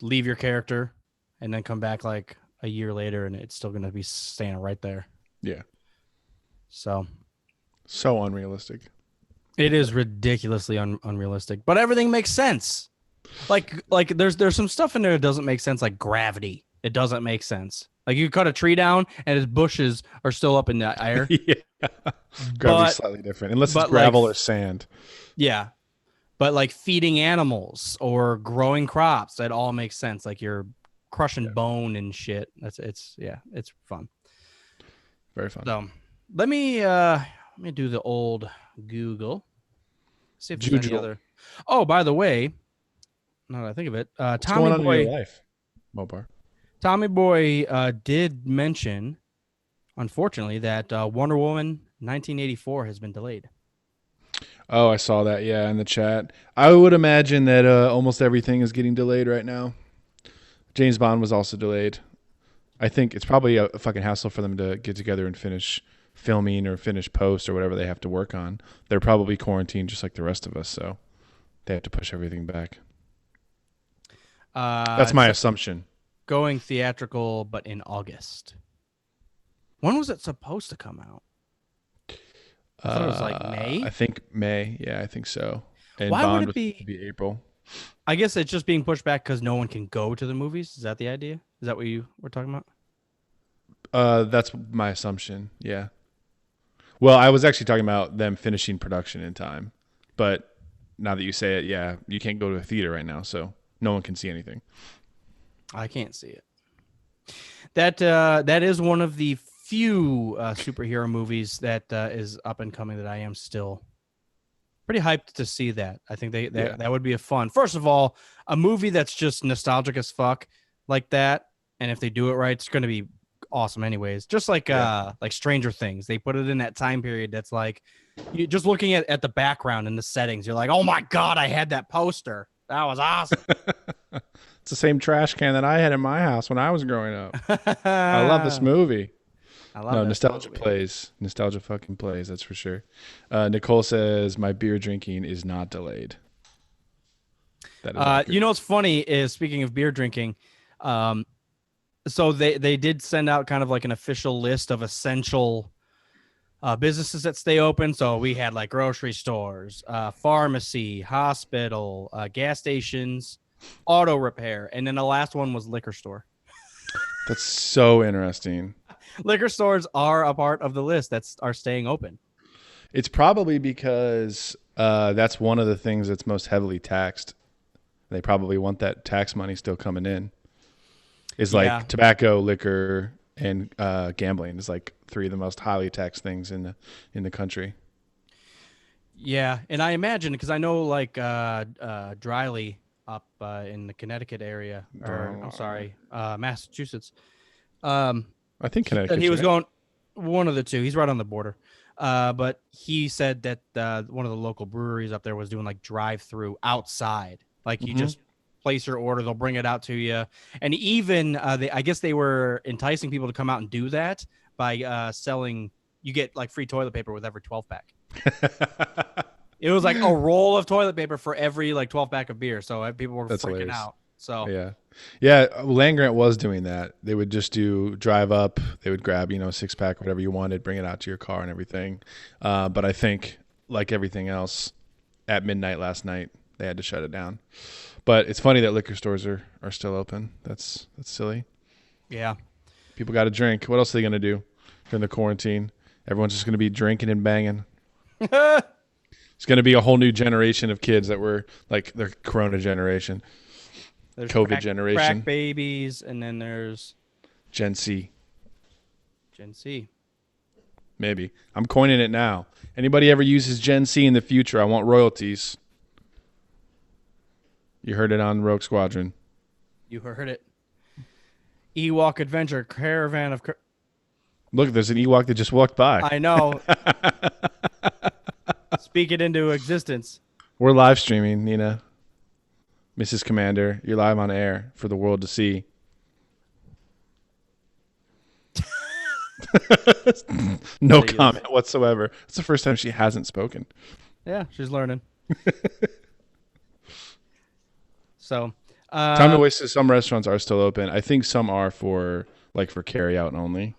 leave your character and then come back like a year later and it's still going to be staying right there. Yeah. So unrealistic. It is ridiculously unrealistic, but everything makes sense. Like there's some stuff in there that doesn't make sense, like gravity. It doesn't make sense. Like you cut a tree down and its bushes are still up in the air. Yeah. Gravity's slightly different, unless it's gravel or sand. Yeah. But like feeding animals or growing crops, that all makes sense. Like you're crushing bone and shit. It's fun. Very fun. So let me do the old Google. See if there's any other. Oh, by the way, now that I think of it, what's going on in your life, Mopar? Tommy Boy did mention, unfortunately, that Wonder Woman 1984 has been delayed. Oh, I saw that. Yeah, in the chat. I would imagine that almost everything is getting delayed right now. James Bond was also delayed. I think it's probably a fucking hassle for them to get together and finish filming or finish post or whatever they have to work on. They're probably quarantined just like the rest of us, so they have to push everything back. That's my assumption. Going theatrical, but in August. When was it supposed to come out? I thought it was like May. I think May. Yeah, I think so. And why Bond would it be April? I guess it's just being pushed back because no one can go to the movies. Is that the idea? Is that what you were talking about? That's my assumption. Yeah. Well, I was actually talking about them finishing production in time, but now that you say it, yeah, you can't go to a theater right now, so no one can see anything. I can't see it. That is one of the few superhero movies that is up and coming that I am still pretty hyped to see. That I think that would be a fun. First of all, a movie that's just nostalgic as fuck like that, and if they do it right, it's going to be awesome. Anyways, just like Stranger Things, they put it in that time period. That's like you just looking at the background and the settings. You're like, oh my god, I had that poster. That was awesome. It's the same trash can that I had in my house when I was growing up. I love this movie. I love nostalgia plays. Nostalgia fucking plays, that's for sure. Nicole says, my beer drinking is not delayed. That is what's funny is, speaking of beer drinking, so they did send out kind of like an official list of essential businesses that stay open. So we had like grocery stores, pharmacy, hospital, gas stations, auto repair, and then the last one was liquor store. That's so interesting. Liquor stores are a part of the list that are staying open. It's probably because that's one of the things that's most heavily taxed. They probably want that tax money still coming in. Is like tobacco, liquor, and gambling is like three of the most highly taxed things in the country. Yeah, and I imagine, because I know like Dryly up in the Connecticut area, or I'm sorry, Massachusetts. I think Connecticut. He was going one of the two. He's right on the border. But he said that one of the local breweries up there was doing like drive-through outside. Like you just place your order, they'll bring it out to you. And even I guess they were enticing people to come out and do that by selling. You get like free toilet paper with every 12-pack. It was like a roll of toilet paper for every like 12-pack of beer. So people were freaking hilarious. Out. So yeah, Land Grant was doing that. They would just drive up, they would grab 6-pack, whatever you wanted, bring it out to your car and everything. But I think like everything else, at midnight last night they had to shut it down. But it's funny that liquor stores are still open. That's silly. Yeah, people got to drink. What else are they gonna do during the quarantine? Everyone's just gonna be drinking and banging. It's gonna be a whole new generation of kids that were like the Corona generation. There's COVID generation, crack babies, and then there's Gen C. Maybe. I'm coining it now. Anybody ever uses Gen C in the future, I want royalties. You heard it on Rogue Squadron. You heard it. Ewok Adventure Caravan of... Look, there's an Ewok that just walked by. I know. Speak it into existence. We're live streaming, Nina. Mrs. Commander, you're live on air for the world to see. No comment whatsoever. It's the first time she hasn't spoken. Yeah, she's learning. So, Time to waste. Some restaurants are still open. I think some are for carry out only.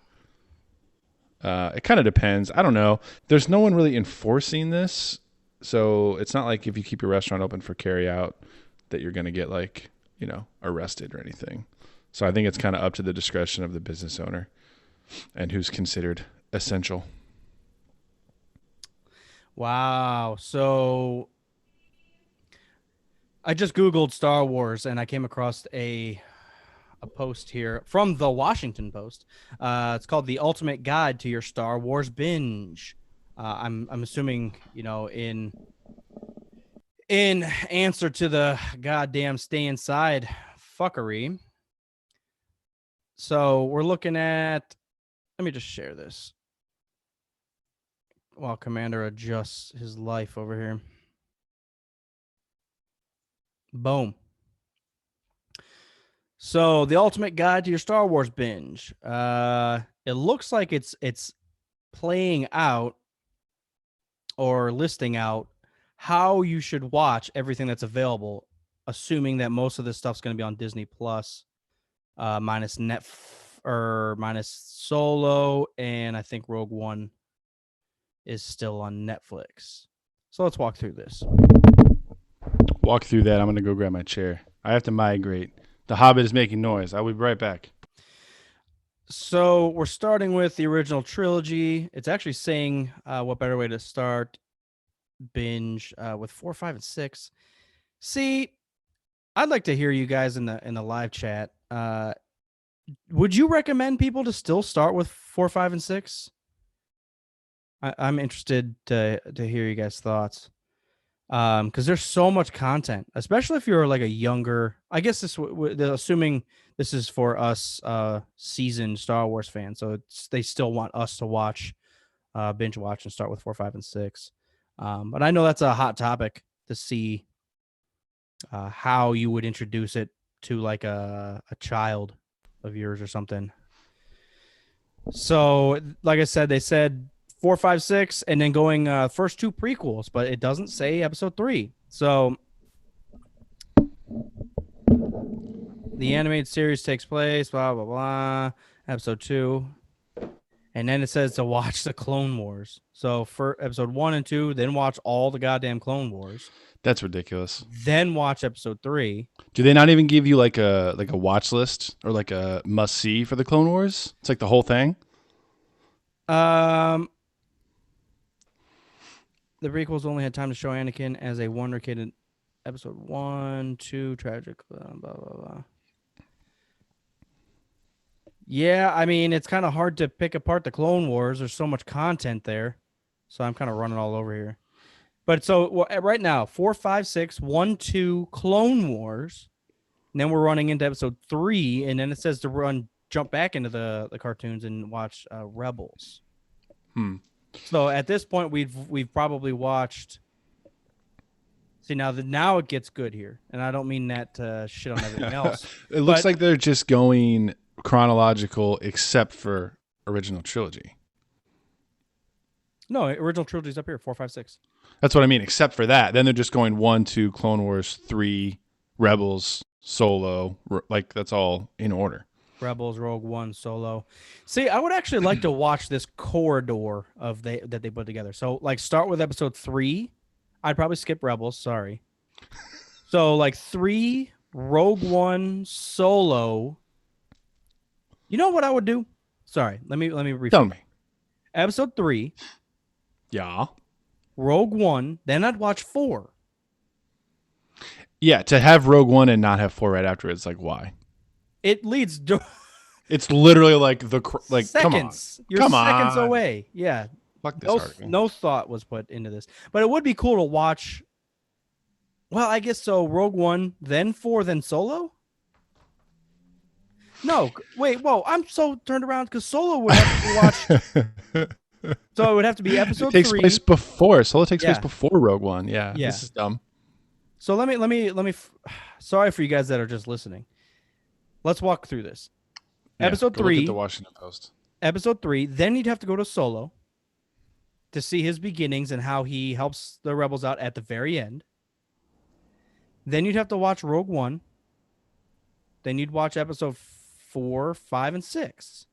It kind of depends. I don't know. There's no one really enforcing this, so it's not like if you keep your restaurant open for carry out that you're going to get arrested or anything. So I think it's kind of up to the discretion of the business owner and who's considered essential. Wow. So I just Googled Star Wars and I came across a post here from the Washington Post. It's called The Ultimate Guide to Your Star Wars Binge. I'm assuming, in answer to the goddamn stay inside fuckery. So we're looking at, let me just share this while Commander adjusts his life over here. Boom. So the ultimate guide to your Star Wars binge. It looks like it's playing out or listing out how you should watch everything that's available, assuming that most of this stuff's going to be on Disney Plus, minus Solo, and I think Rogue One is still on Netflix. So let's walk through this. Walk through that. I'm going to go grab my chair. I have to migrate. The Hobbit is making noise. I'll be right back. So we're starting with the original trilogy. It's actually saying what better way to start binge with 4, 5, and 6. See, I'd like to hear you guys in the live chat. Would you recommend people to still start with 4, 5, and 6? I'm interested to hear you guys' thoughts. Because there's so much content, especially if you're like a younger. I guess assuming this is for us seasoned Star Wars fans, so they still want us to watch, binge watch, and start with 4, 5, and 6. But I know that's a hot topic to see how you would introduce it to like a child of yours or something. So, like I said, they said 4, 5, 6, and then going first 2 prequels, but it doesn't say episode 3. So the animated series takes place, blah, blah, blah, episode 2. And then it says to watch the Clone Wars. So for episode 1 and 2, then watch all the goddamn Clone Wars. That's ridiculous. Then watch episode 3. Do they not even give you like a watch list or like a must see for the Clone Wars? It's like the whole thing. The prequels only had time to show Anakin as a Wonder Kid in episode 1, 2, tragic, blah, blah, blah. Yeah, I mean, it's kind of hard to pick apart the Clone Wars. There's so much content there. So I'm kind of running all over here. But so right now, 4, 5, 6, 1, 2, Clone Wars. And then we're running into episode 3. And then it says to jump back into the cartoons and watch Rebels. So at this point, we've probably watched. See, now it gets good here, and I don't mean that shit on everything else. It looks like they're just going chronological, except for original trilogy. No, original trilogy's up here, 4, 5, 6. That's what I mean. Except for that, then they're just going 1, 2, Clone Wars, 3, Rebels, Solo. Like that's all in order. Rebels, Rogue One, Solo. See, I would actually like to watch this corridor that they put together. So, like, start with episode 3. I'd probably skip Rebels. Sorry. So, like 3, Rogue One, Solo. You know what I would do? Sorry, let me rephrase. Tell me. Episode 3. Yeah. Rogue One. Then I'd watch 4. Yeah, to have Rogue One and not have 4 right after it's like why? It leads It's literally like come on, Seconds. You're come seconds on. away. Yeah. Fuck this No, article. no thought was put into this, but it would be cool to watch. Well, I guess so. Rogue One, then 4, then Solo. No, wait, whoa! I'm so turned around because Solo would have to be watched. So it would have to be It episode takes 3. place before. Solo takes place Yeah, before Rogue One. Yeah, yeah. this is dumb. So let me. Sorry for you guys that are just listening. Let's walk through this. Yeah, Episode go look 3. at the Washington Post. Episode 3. Then you'd have to go to Solo to see his beginnings and how he helps the rebels out at the very end. Then you'd have to watch Rogue One. Then you'd watch episode 4, 5, and 6.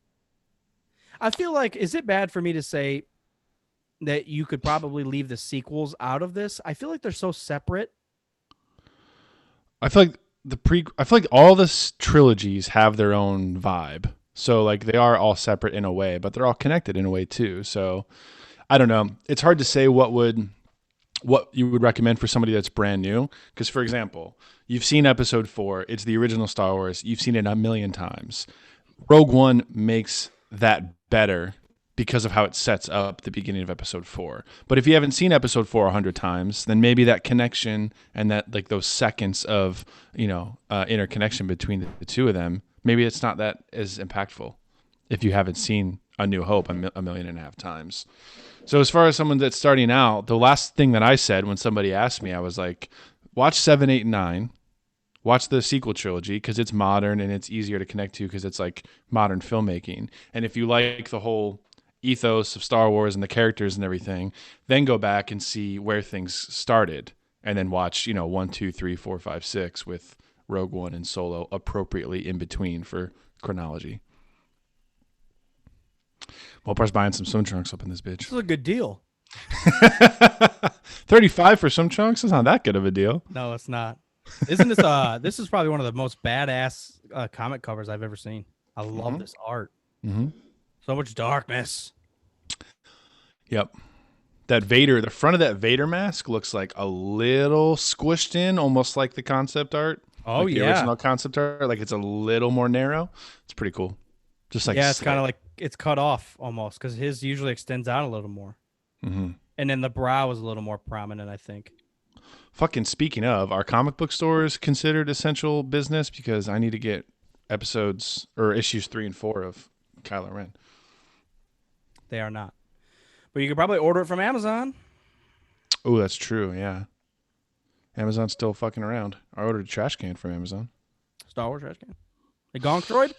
I feel like, is it bad for me to say that you could probably leave the sequels out of this? I feel like they're so separate. I feel like I feel like all the trilogies have their own vibe. So like they are all separate in a way, but they're all connected in a way too. So I don't know. It's hard to say what you would recommend for somebody that's brand new. Because for example, you've seen episode 4. It's the original Star Wars. You've seen it a million times. Rogue One makes that better because of how it sets up the beginning of episode 4. But if you haven't seen episode 4 100 times, then maybe that connection and that like those seconds of, interconnection between the two of them, maybe it's not that as impactful if you haven't seen A New Hope a million and a half times. So as far as someone that's starting out, the last thing that I said when somebody asked me, I was like, watch 7, 8, and 9. Watch the sequel trilogy because it's modern and it's easier to connect to because it's like modern filmmaking. And if you like the whole ethos of Star Wars and the characters and everything, then go back and see where things started and then watch, 1, 2, 3, 4, 5, 6 with Rogue One and Solo appropriately in between for chronology. Walpar's buying some swim trunks up in this bitch. This is a good deal. 35 for swim trunks is not that good of a deal. No, it's not. Isn't this this is probably one of the most badass comic covers I've ever seen. I love this art. Mm-hmm. So much darkness. Yep. The front of that Vader mask looks like a little squished in, almost like the concept art. Oh, like the original concept art. Like it's a little more narrow. It's pretty cool. Just like it's kind of like it's cut off almost because his usually extends out a little more. Mm-hmm. And then the brow is a little more prominent, I think. Fucking speaking of, are comic book stores considered essential business? Because I need to get issues 3 and 4 of Kylo Ren. They are not. But you could probably order it from Amazon. Oh, that's true. Yeah. Amazon's still fucking around. I ordered a trash can from Amazon. Star Wars trash can. A Gonk Droid?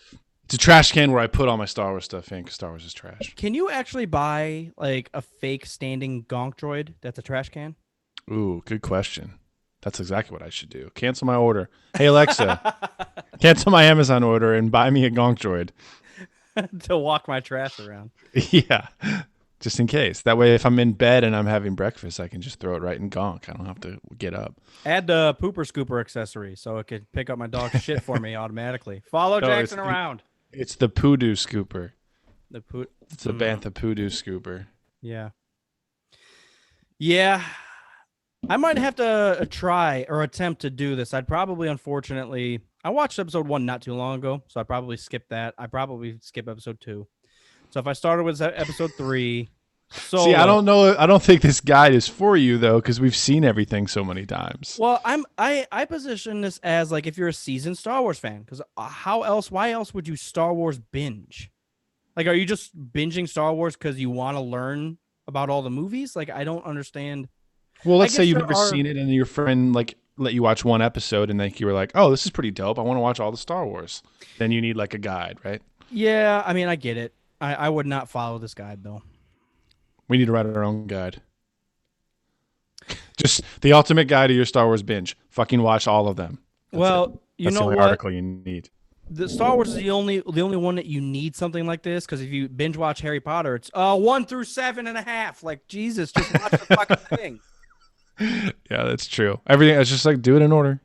It's a trash can where I put all my Star Wars stuff in because Star Wars is trash. Can you actually buy like a fake standing Gonk Droid that's a trash can? Ooh, good question. That's exactly what I should do. Cancel my order. Hey, Alexa, cancel my Amazon order and buy me a Gonk Droid. To walk my trash around. Yeah, just in case. That way, if I'm in bed and I'm having breakfast, I can just throw it right in Gonk. I don't have to get up. Add the pooper scooper accessory so it could pick up my dog's shit for me automatically. Follow Jackson around. It's the Poodoo Scooper. It's the Bantha Poodoo Scooper. Yeah. Yeah. I might have to try or attempt to do this. I'd probably, unfortunately, I watched episode 1 not too long ago, so I'd probably skip that. I'd probably skip episode 2. So if I started with episode 3, See, I don't know. I don't think this guide is for you though, because we've seen everything so many times. Well, I position this as like if you're a seasoned Star Wars fan, because why else would you Star Wars binge? Like, are you just binging Star Wars because you want to learn about all the movies? Like, I don't understand. Well, let's say you've never seen it and your friend like let you watch one episode and like you were like, oh, this is pretty dope. I want to watch all the Star Wars. Then you need like a guide, right? Yeah, I mean, I get it. I would not follow this guide though. We need to write our own guide. Just the ultimate guide to your Star Wars binge. Fucking watch all of them. That's the only article you need. The Star Wars is the only one that you need something like this, because if you binge watch Harry Potter, it's 1 through 7.5. Like, Jesus, just watch the fucking thing. Yeah, that's true. Everything. It's just like do it in order.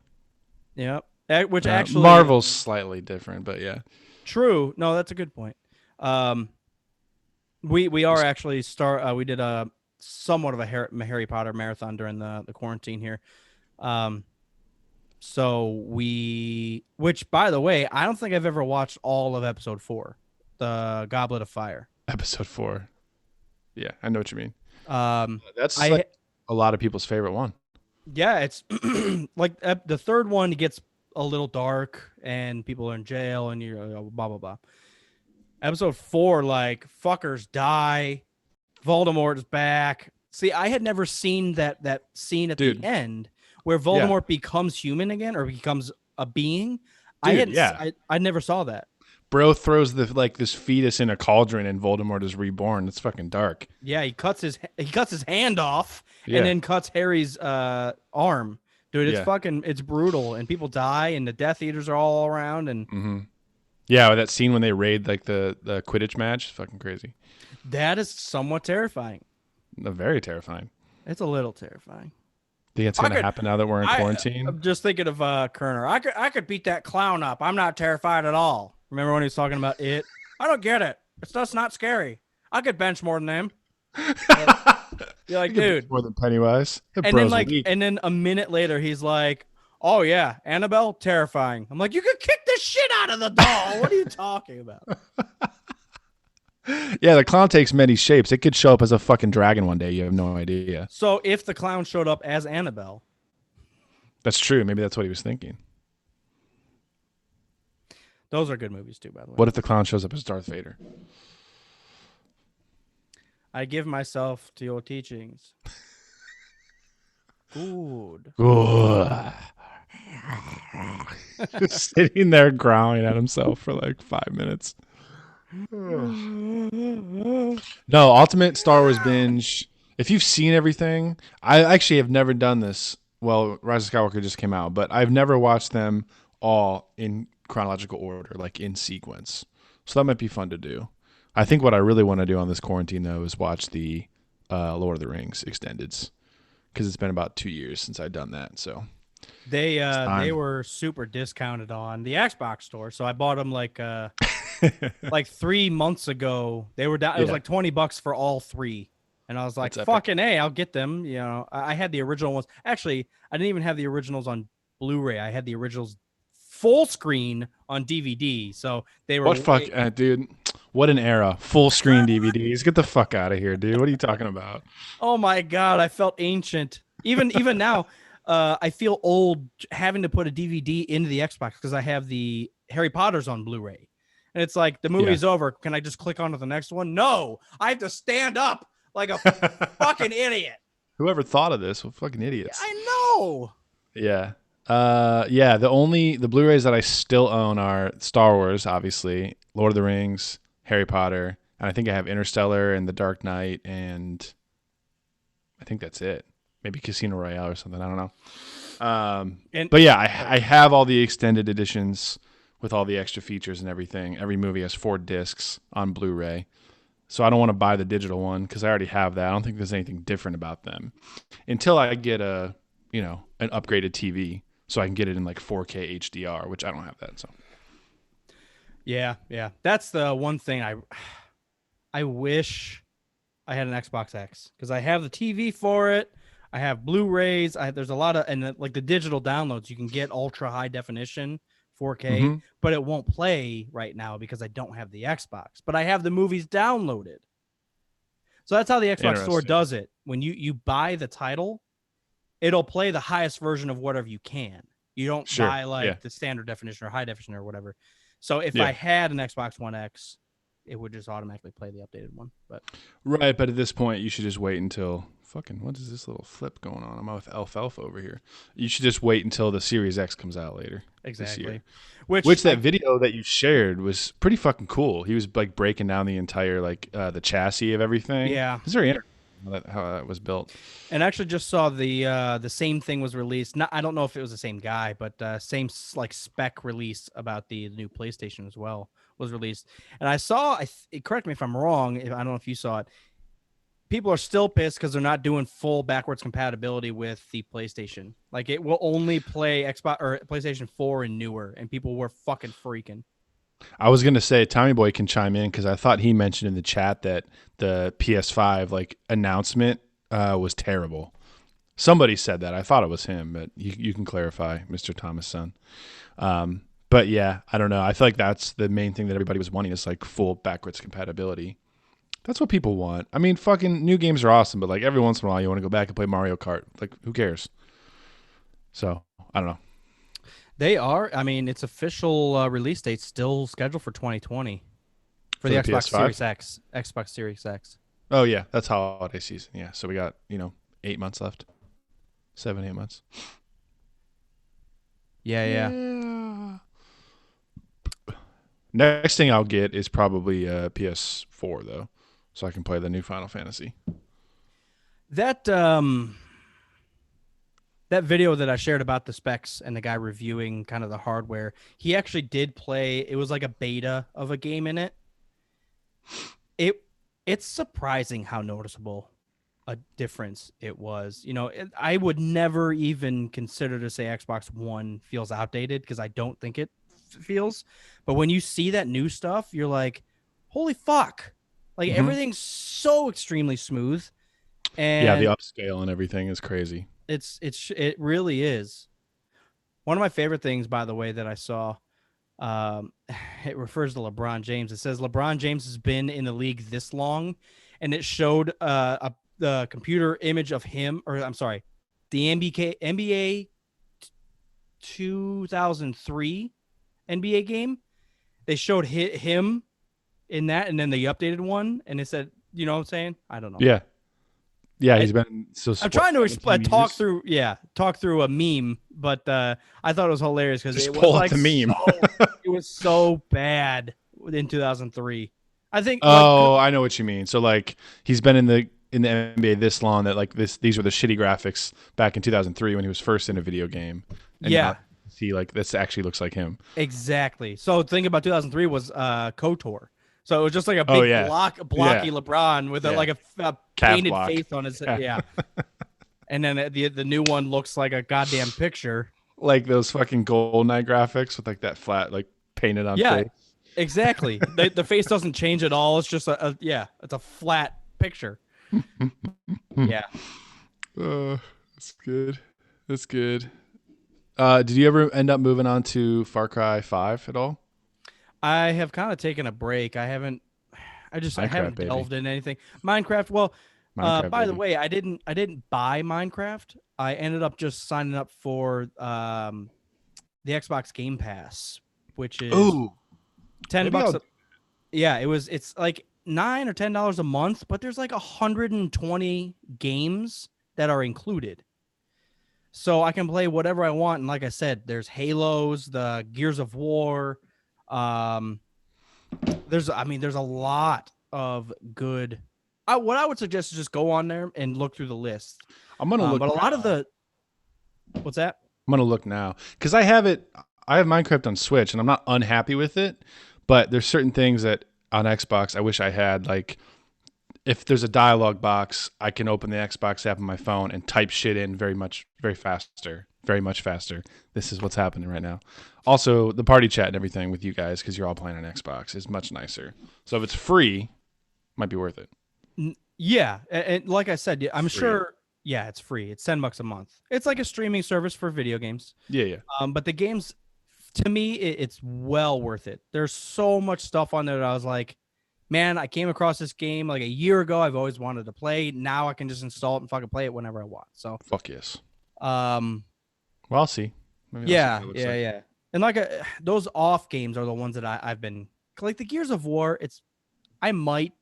Yeah, which actually Marvel's slightly different, but yeah. True. No, that's a good point. We are actually we did a somewhat of a Harry Potter marathon during the quarantine here. which by the way, I don't think I've ever watched all of episode 4, the Goblet of Fire. Episode 4. Yeah, I know what you mean. Um, That's like I a lot of people's favorite one. Yeah, it's like the third one gets a little dark and people are in jail and you're blah blah blah. Episode 4, like fuckers die, Voldemort's back. See, I had never seen that scene at the Dude. end where Yeah. Voldemort becomes human again or becomes a being. I Dude, hadn't. yeah. I never saw that. Bro throws this fetus in a cauldron and Voldemort is reborn. It's fucking dark. Yeah, he cuts his hand off and Yeah. then cuts Harry's arm. Dude, Yeah. it's brutal and people die and the Death Eaters are all around and Mm-hmm. Yeah, that scene when they raid like the Quidditch match, is fucking crazy. that is somewhat terrifying. Very terrifying. It's a little terrifying. Think it's gonna happen now that we're in quarantine? I'm just thinking of Kerner. I could beat that clown up. I'm not terrified at all. Remember when he was talking about it? I don't get it. It's just not scary. I could bench more than him. You're like, dude. More than Pennywise. That And then bro's like, weak. and then a minute later, he's like, "Oh yeah, Annabelle, terrifying." I'm like, "You could kick the shit out of the doll. What are you talking about?" Yeah, the clown takes many shapes. It could show up as a fucking dragon one day. You have no idea. So if the clown showed up as Annabelle, That's true. Maybe that's what he was thinking. those are good movies too, by the way. What if the clown shows up as Darth Vader? I give myself to your teachings. Good. Just sitting there growling at himself for like 5 minutes. No, Ultimate Star Wars binge. If you've seen everything, I actually have never done this. Well, Rise of Skywalker just came out, but I've never watched them all in chronological order, like in sequence. So that might be fun to do. I think what I really want to do on this quarantine, though, is watch the Lord of the Rings extendeds, because it's been about 2 years since I've done that. So they were super discounted on the Xbox store, so I bought them like 3 months ago. They were down. It was like $20 for all 3, and I was like, "Fucking A, I'll get them." You know, I had the original ones. Actually, I didn't even have the originals on Blu-ray. I had the originals full screen on DVD. So they were dude. What an era. Full screen DVDs. Get the fuck out of here, dude. What are you talking about? Oh my God. I felt ancient. Even now, I feel old having to put a DVD into the Xbox because I have the Harry Potter's on Blu-ray. And it's like the movie's over. Can I just click on to the next one? No, I have to stand up like a fucking idiot. Whoever thought of this? Well, fucking idiots. I know. Yeah. The Blu-rays that I still own are Star Wars, obviously, Lord of the Rings, Harry Potter, and I think I have Interstellar and The Dark Knight, and I think that's it. Maybe Casino Royale or something. I don't know. But yeah, I have all the extended editions with all the extra features and everything. Every movie has 4 discs on Blu-ray. So I don't want to buy the digital one because I already have that. I don't think there's anything different about them until I get an upgraded TV so I can get it in like 4K HDR, which I don't have that. So yeah, that's the one thing I wish I had an Xbox X because I have the TV for it. I have Blu-rays. There's a lot of like the digital downloads. You can get ultra high definition 4K, but it won't play right now because I don't have the Xbox. But I have the movies downloaded. So that's how the Xbox store does it. When you buy the title, it'll play the highest version of whatever you can. You don't buy the standard definition or high definition or whatever. So if I had an Xbox One X, it would just automatically play the updated one. But at this point, you should just wait until what is this little flip going on? I'm with Alfalfa over here. You should just wait until the Series X comes out later. Exactly. This year. Which that video that you shared was pretty fucking cool. He was like breaking down the entire the chassis of everything. Yeah. It's very interesting how that was built. And I actually just saw the same thing was released. I don't know if it was the same guy, but same like spec release about the new PlayStation as well was released. And I saw, correct me if I'm wrong, I don't know if you saw it. People are still pissed because they're not doing full backwards compatibility with the PlayStation. Like it will only play Xbox or PlayStation 4 and newer, and people were fucking freaking. I was gonna say Tommy Boy can chime in because I thought he mentioned in the chat that the PS5 announcement was terrible. Somebody said that. I thought it was him, but you can clarify, Mr. Thomas son. But yeah, I don't know. I feel like that's the main thing that everybody was wanting is like full backwards compatibility. That's what people want. I mean, fucking new games are awesome, but like every once in a while you want to go back and play Mario Kart. Like, who cares? So I don't know. They are. I mean, its official release date still scheduled for 2020 for the Xbox PS5? Series X. Xbox Series X. Oh yeah, that's holiday season. Yeah, so we got 8 months left, 7, 8 months. Yeah, yeah. Next thing I'll get is probably PS4 though, so I can play the new Final Fantasy. That that video that I shared about the specs and the guy reviewing kind of the hardware, he actually did play. It was like a beta of a game in it. It's surprising how noticeable a difference it was. I would never even consider to say Xbox One feels outdated because I don't think it feels. But when you see that new stuff, you're like, holy fuck. Like everything's so extremely smooth. And yeah, the upscale and everything is crazy. It really is. One of my favorite things, by the way, that I saw, it refers to LeBron James. It says LeBron James has been in the league this long, and it showed the computer image of him, or I'm sorry, the NBA 2003 NBA game. They showed him in that, and then the updated one, and it said, you know what I'm saying? I don't know. Yeah. Yeah, he's been so. I'm trying to talk through a meme, but I thought it was hilarious because it was pull like up the meme. It was so bad in 2003. I think. Oh, I know what you mean. So like he's been in the NBA this long that like these were the shitty graphics back in 2003 when he was first in a video game. And yeah. See, like this actually looks like him. Exactly. So the thing about 2003 was KOTOR. So it was just like a big blocky LeBron with a painted face on his head. Yeah. And then the new one looks like a goddamn picture. Like those fucking GoldenEye graphics with like that flat, like painted on face. Exactly. The face doesn't change at all. It's just it's a flat picture. Yeah. That's good. That's good. Did you ever end up moving on to Far Cry 5 at all? I have kind of taken a break. I haven't delved in anything. Minecraft. Well, by the way, I didn't buy Minecraft. I ended up just signing up for the Xbox Game Pass, which is $10. Yeah, it's like $9 or $10 a month, but there's like 120 games that are included. So I can play whatever I want. And like I said, there's Halos, the Gears of War. There's a lot of good. What I would suggest is just go on there and look through the list. I'm gonna look, but a lot of the. What's that? I'm gonna look now because I have Minecraft on Switch and I'm not unhappy with it, but there's certain things that on Xbox I wish I had. Like if there's a dialogue box, I can open the Xbox app on my phone and type shit in very much faster. This is what's happening right now. Also, the party chat and everything with you guys, because you're all playing on Xbox, is much nicer. So if it's free, might be worth it. Yeah, and like I said, I'm sure. Yeah, it's free. It's $10 a month. It's like a streaming service for video games. Yeah. But the games, to me, it's well worth it. There's so much stuff on there that I was like, man, I came across this game like a year ago. I've always wanted to play. Now I can just install it and fucking play it whenever I want. So fuck yes. Well, I'll see. Maybe yeah. And like those off games are the ones that I've been like the Gears of War. I might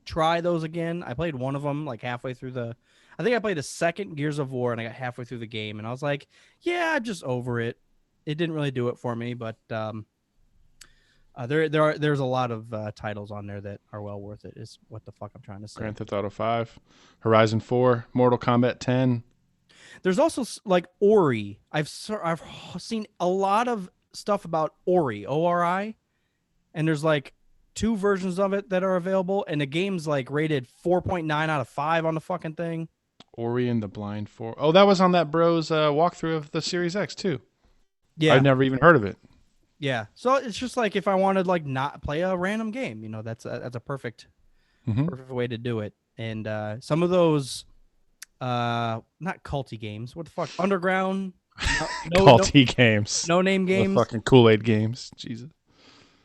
try those again. I played one of them like halfway through I think I played the second Gears of War and I got halfway through the game and I was like, yeah, I'm just over it. It didn't really do it for me, but there's a lot of titles on there that are well worth it. Is what the fuck I'm trying to say. Grand Theft Auto 5, Horizon 4, Mortal Kombat 10. There's also like Ori. I've seen a lot of stuff about Ori, ORI, and there's like 2 versions of it that are available, and the game's like rated 4.9 out of 5 on the fucking thing. Ori and the Blind Forest. Oh, that was on that bro's walkthrough of the Series X too. Yeah, I'd never even heard of it. Yeah, so it's just like if I wanted like not play a random game, that's a perfect way to do it. And some of those not culty games. What the fuck? Underground? No, Culty games. no name The games. fucking Kool-Aid games. Jesus.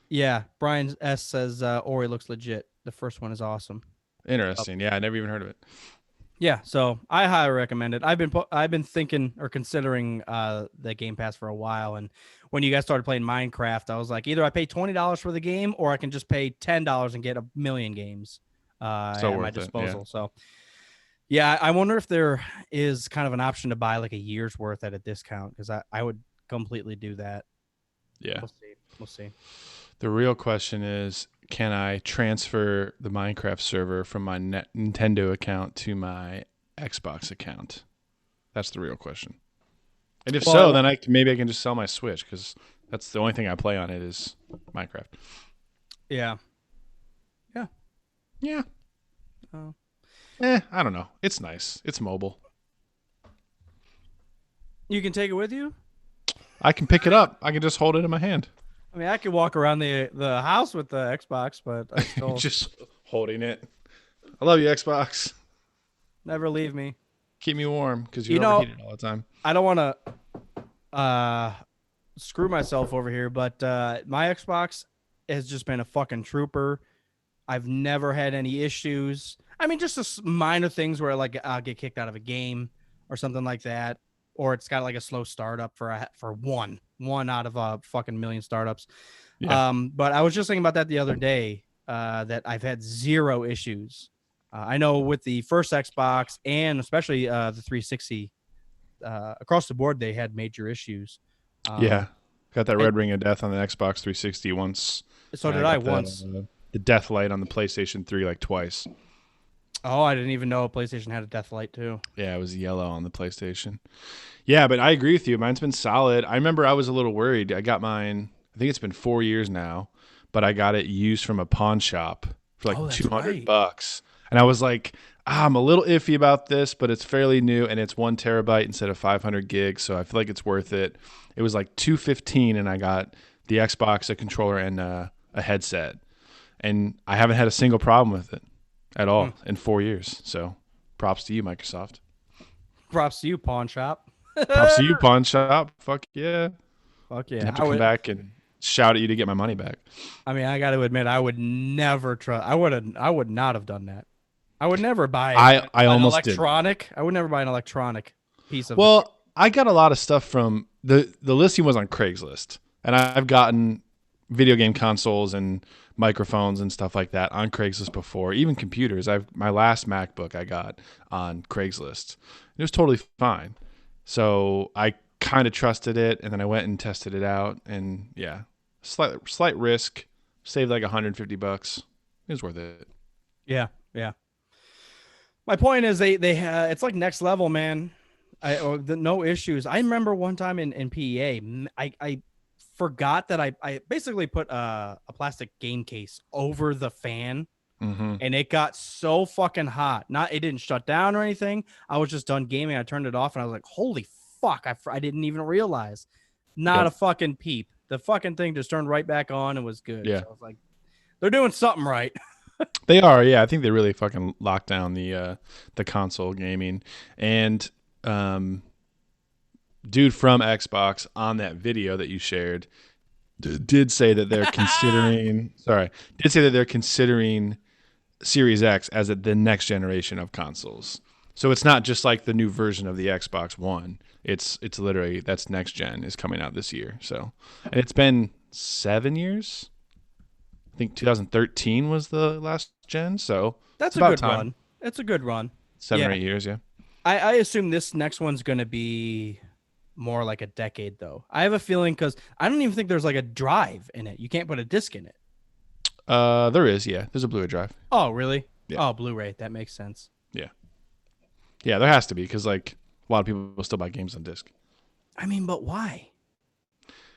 Yeah, Brian S says Ori looks legit. The first one is awesome. Interesting. Yeah, I never even heard of it. Yeah, so I highly recommend it. I've been thinking or considering the Game Pass for a while, and when you guys started playing Minecraft, I was like, either I pay $20 for the game, or I can just pay $10 and get a million games So at my worth it. Yeah. disposal. So yeah, I wonder if there is kind of an option to buy like a year's worth at a discount, because I would completely do that. Yeah. We'll see. We'll see. The real question is, can I transfer the Minecraft server from my Nintendo account to my Xbox account? That's the real question. And if so, then maybe I can just sell my Switch, because that's the only thing I play on it is Minecraft. Yeah. Yeah. Yeah. I don't know. It's nice. It's mobile. You can take it with you? I can pick it up. I can just hold it in my hand. I mean, I could walk around the house with the Xbox, but I still just holding it. I love you, Xbox. Never leave me. Keep me warm, because you're overheated all the time. I don't want to screw myself over here, but my Xbox has just been a fucking trooper. I've never had any issues. I mean, just minor things where like I'll get kicked out of a game or something like that, or it's got like a slow startup for one out of a fucking million startups. Yeah. But I was just thinking about that the other day, that I've had zero issues. I know with the first Xbox and especially the 360, across the board, they had major issues. Yeah. Got that red ring of death on the Xbox 360 once. So did I once. The death light on the PlayStation 3 like twice. Oh, I didn't even know PlayStation had a death light too. Yeah, it was yellow on the PlayStation. Yeah, but I agree with you. Mine's been solid. I remember I was a little worried. I got mine, I think it's been 4 years now, but I got it used from a pawn shop for like $200. And I was like, I'm a little iffy about this, but it's fairly new and it's 1 terabyte instead of 500 gigs. So I feel like it's worth it. It was like $215 and I got the Xbox, a controller, and a headset. And I haven't had a single problem with it at all in 4 years. So props to you, Microsoft. Props to you, pawn shop. Props to you, pawn shop. Fuck yeah. Fuck yeah. I have to come back and shout at you to get my money back. I mean, I got to admit, I would never trust. I would not have done that. I would never buy I almost electronic. I would never buy an electronic piece of. Well, I got a lot of stuff from the listing was on Craigslist, and I've gotten video game consoles and microphones and stuff like that on Craigslist before, even computers. My last MacBook I got on Craigslist. It was totally fine. So I kind of trusted it, and then I went and tested it out, and yeah, slight risk, saved like $150. It was worth it. Yeah, yeah. My point is they it's like next level, man. No issues. I remember one time in PEA, I forgot that I basically put a plastic game case over the fan, and it got so fucking hot. It didn't shut down or anything. I was just done gaming. I turned it off, and I was like, holy fuck, I didn't even realize. Not a fucking peep. The fucking thing just turned right back on and was good. Yeah. So I was like, they're doing something right. They are, yeah. I think they really fucking locked down the console gaming. And dude from Xbox on that video that you shared did say that they're considering Series X as the next generation of consoles. So it's not just like the new version of the Xbox One. It's literally that's next gen is coming out this year. So, and it's been 7 years. I think 2013 was the last gen, so that's a good run. It's a good run. 7 or 8 years, yeah. I assume this next one's going to be more like a decade, though. I have a feeling because I don't even think there's like a drive in it. You can't put a disc in it. There is, yeah. There's a Blu-ray drive. Oh, really? Yeah. Oh, Blu-ray. That makes sense. Yeah. Yeah, there has to be because like a lot of people will still buy games on disc. I mean, but why?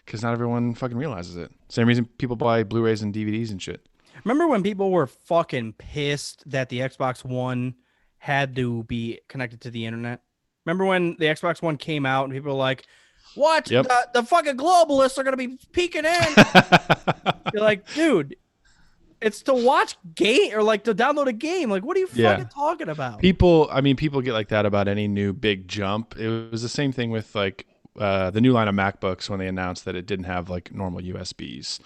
Because not everyone fucking realizes it. Same reason people buy Blu-rays and DVDs and shit. Remember when people were fucking pissed that the Xbox One had to be connected to the internet? Remember when the Xbox One came out and people were like, what? Yep. The fucking globalists are going to be peeking in. You're like, dude, It's to watch game or like to download a game. Like, what are you Yeah. fucking talking about? People get like that about any new big jump. It was the same thing with like the new line of MacBooks when they announced that it didn't have like normal USBs.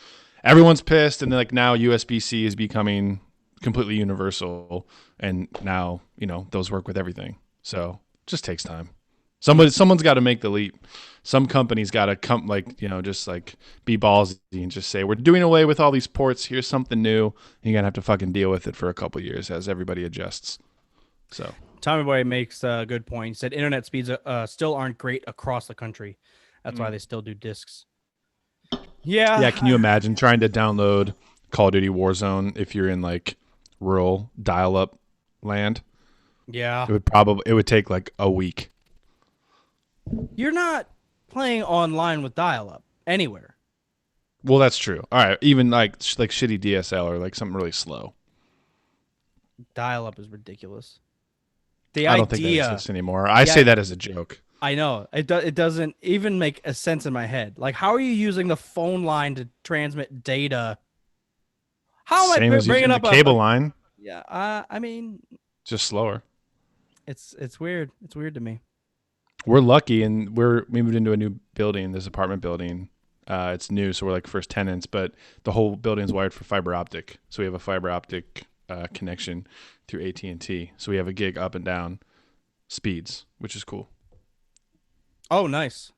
Everyone's pissed, and then like now USB-C is becoming completely universal, and now those work with everything. So it just takes time. Someone's got to make the leap. Some company's got to come, like just like be ballsy and just say we're doing away with all these ports. Here's something new. And you're gonna have to fucking deal with it for a couple of years as everybody adjusts. So Tommy Boy makes a good point. He said internet speeds still aren't great across the country. That's why they still do discs. Yeah. yeah, can you imagine trying to download Call of Duty Warzone if you're in like rural dial-up land? Yeah. It would take like a week. You're not playing online with dial-up anywhere. Well, that's true. All right, even like shitty DSL or like something really slow. Dial-up is ridiculous. I don't think that exists anymore. I say that as a joke. I know. It doesn't even make a sense in my head. Like, how are you using the phone line to transmit data? How am I bringing up a cable line? Yeah, I mean, just slower. It's weird. It's weird to me. We're lucky, and we moved into a new building, this apartment building. It's new, so we're like first tenants, but the whole building's wired for fiber optic. So we have a fiber optic connection through AT&T. So we have a gig up and down speeds, which is cool. Oh, nice.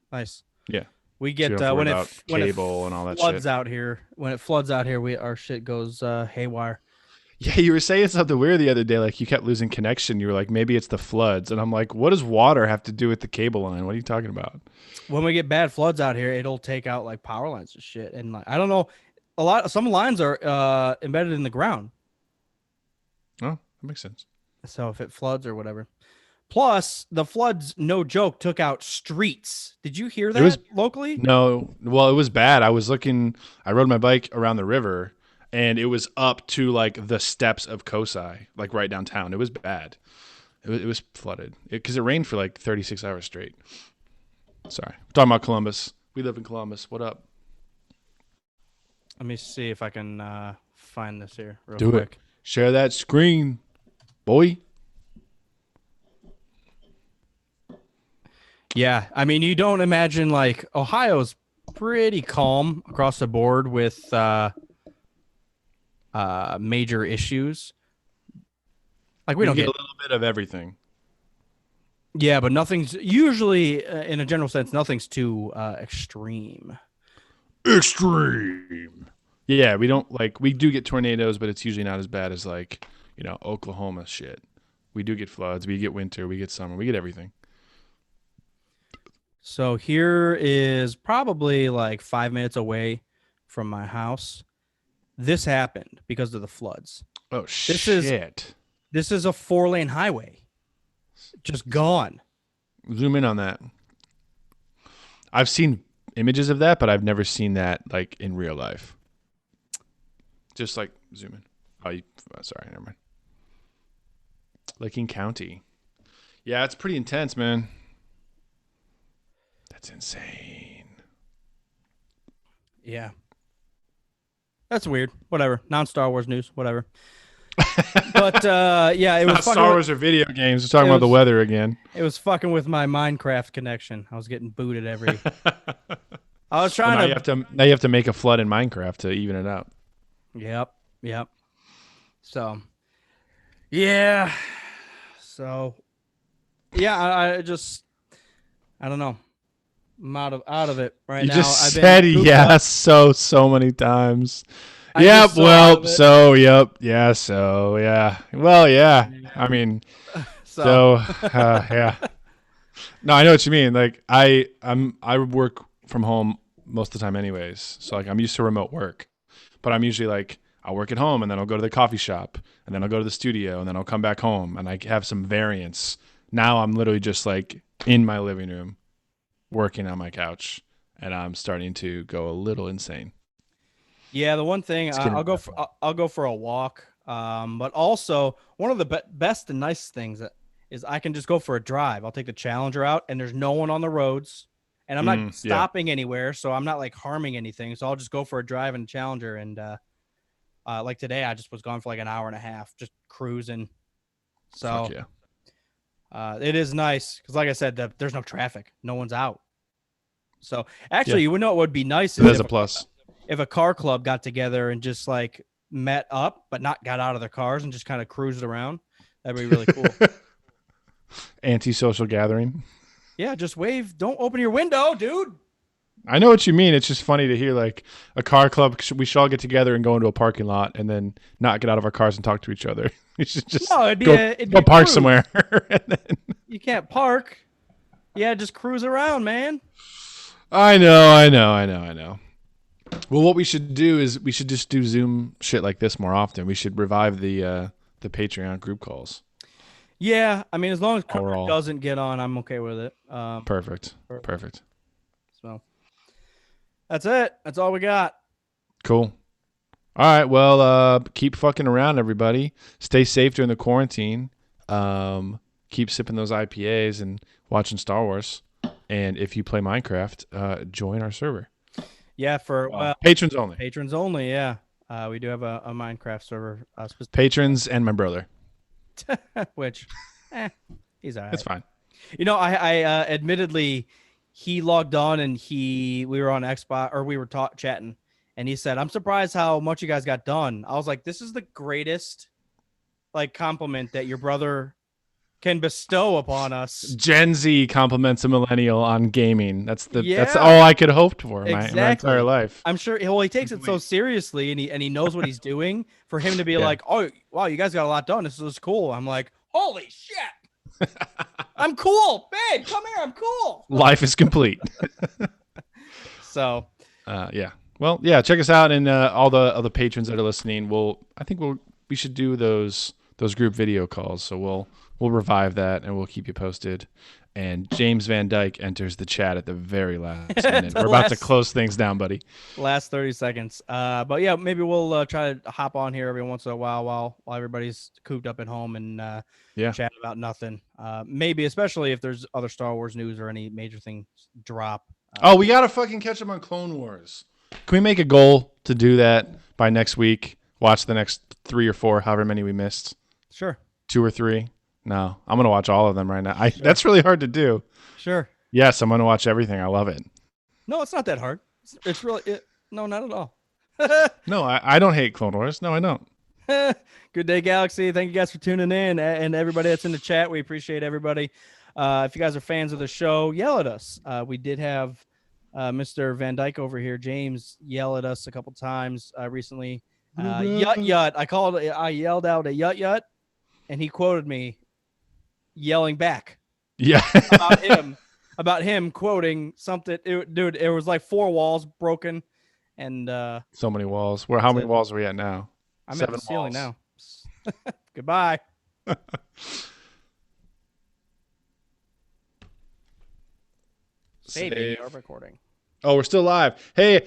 Yeah. We get so when it cable and all that floods shit. out here. When it floods out here, our shit goes haywire. Yeah, you were saying something weird the other day. Like you kept losing connection. You were like, maybe it's the floods, and I'm like, what does water have to do with the cable line? What are you talking about? When we get bad floods out here, it'll take out like power lines and shit. And like, I don't know, some lines are embedded in the ground. Oh, that makes sense. So if it floods or whatever. Plus, the floods, no joke, took out streets. Did you hear that locally? No. Well, it was bad. I rode my bike around the river, and it was up to like the steps of Kosai, like right downtown. It was bad. It was flooded because it rained for like 36 hours straight. Sorry. We're talking about Columbus. We live in Columbus. What up? Let me see if I can find this here real quick. Do it. Share that screen, boy. Yeah, I mean, you don't imagine like Ohio's pretty calm across the board with major issues. Like we don't get a little bit of everything. Yeah, but nothing's usually, in a general sense, nothing's too extreme. Extreme. Yeah, we do get tornadoes, but it's usually not as bad as like Oklahoma shit. We do get floods. We get winter. We get summer. We get everything. So here is probably like 5 minutes away from my house. This happened because of the floods. Oh, shit. This is a 4-lane highway. Just gone. Zoom in on that. I've seen images of that, but I've never seen that like in real life. Just like zoom in. Sorry, never mind. Licking County. Yeah, it's pretty intense, man. That's insane. Yeah. That's weird. Whatever. Non-Star Wars news. Whatever. But yeah, it was not Star Wars or video games. We're talking about the weather again. It was fucking with my Minecraft connection. I was getting booted every. I was trying now you have to make a flood in Minecraft to even it out. Yep. So, yeah. So, yeah. I don't know. I'm out of it right now. You just said yes so many times. Yeah. Well. I mean. Yeah. No, I know what you mean. Like I work from home most of the time, anyways. So like I'm used to remote work, but I'm usually like I'll work at home and then I'll go to the coffee shop and then I'll go to the studio and then I'll come back home and I have some variance. Now I'm literally just like in my living room, working on my couch, and I'm starting to go a little insane. Yeah, the one thing I'll go for a walk, but also one of the best and nice things is I can just go for a drive. I'll take the Challenger out, and there's no one on the roads, and I'm not stopping anywhere, so I'm not like harming anything. So I'll just go for a drive in a Challenger, and Like today, I just was gone for like an hour and a half, just cruising. So Fuck yeah. it is nice because, like I said, there's no traffic, no one's out. So actually, Yeah. you would know what would be nice There's is a plus. if a car club got together and just like met up, but not got out of their cars and just kind of cruised around. That'd be really cool. Antisocial gathering. Yeah, just wave. Don't open your window, dude. I know what you mean. It's just funny to hear like a car club. We should all get together and go into a parking lot and then not get out of our cars and talk to each other. We should just go park somewhere. And then... You can't park. Yeah, just cruise around, man. I know. Well, what we should do is we should just do Zoom shit like this more often. We should revive the Patreon group calls. Yeah, I mean, as long as Cooper doesn't get on, I'm okay with it. Perfect. So that's it. That's all we got. Cool. All right. Well, keep fucking around, everybody. Stay safe during the quarantine. Keep sipping those IPAs and watching Star Wars. And if you play Minecraft, join our server. Yeah, for patrons only. Patrons only. Yeah, we do have a Minecraft server. Patrons and my brother. Which, he's all right. It's fine. You know, I admittedly, he logged on and we were on Xbox or we were chatting, and he said, "I'm surprised how much you guys got done." I was like, "This is the greatest, like, compliment that your brother can bestow upon us." Gen Z compliments a millennial on gaming. That's all I could hope for my entire life. I'm sure. Well, he takes it so seriously, and he knows what he's doing. For him to be like, "Oh, wow, you guys got a lot done. This is cool." I'm like, "Holy shit, I'm cool, babe. Come here, I'm cool. Life is complete." So, yeah. Well, yeah. Check us out, and all the other patrons that are listening. I think we should do those group video calls. So we'll revive that, and we'll keep you posted. And James Van Dyke enters the chat at the very last minute. We're about to close things down, buddy. Last 30 seconds. But yeah, maybe we'll try to hop on here every once in a while everybody's cooped up at home and chat about nothing. Maybe, especially if there's other Star Wars news or any major things drop. We got to fucking catch up on Clone Wars. Can we make a goal to do that by next week? Watch the next 3 or 4, however many we missed. Sure. 2 or 3. No, I'm going to watch all of them right now. That's really hard to do. Sure. Yes, I'm going to watch everything. I love it. No, it's not that hard. It's really no, not at all. No, I don't hate Clone Wars. No, I don't. Good day, Galaxy. Thank you guys for tuning in, and everybody that's in the chat. We appreciate everybody. If you guys are fans of the show, yell at us. We did have Mr. Van Dyke over here, James, yell at us a couple times recently. Yut yut. I yelled out a yut yut, and he quoted me yelling back. Yeah. about him quoting something. Dude, it was like 4 walls broken, and so many walls. How many walls are we at now? I'm at the ceiling now. Goodbye. Saving or recording. Oh, we're still live. Hey,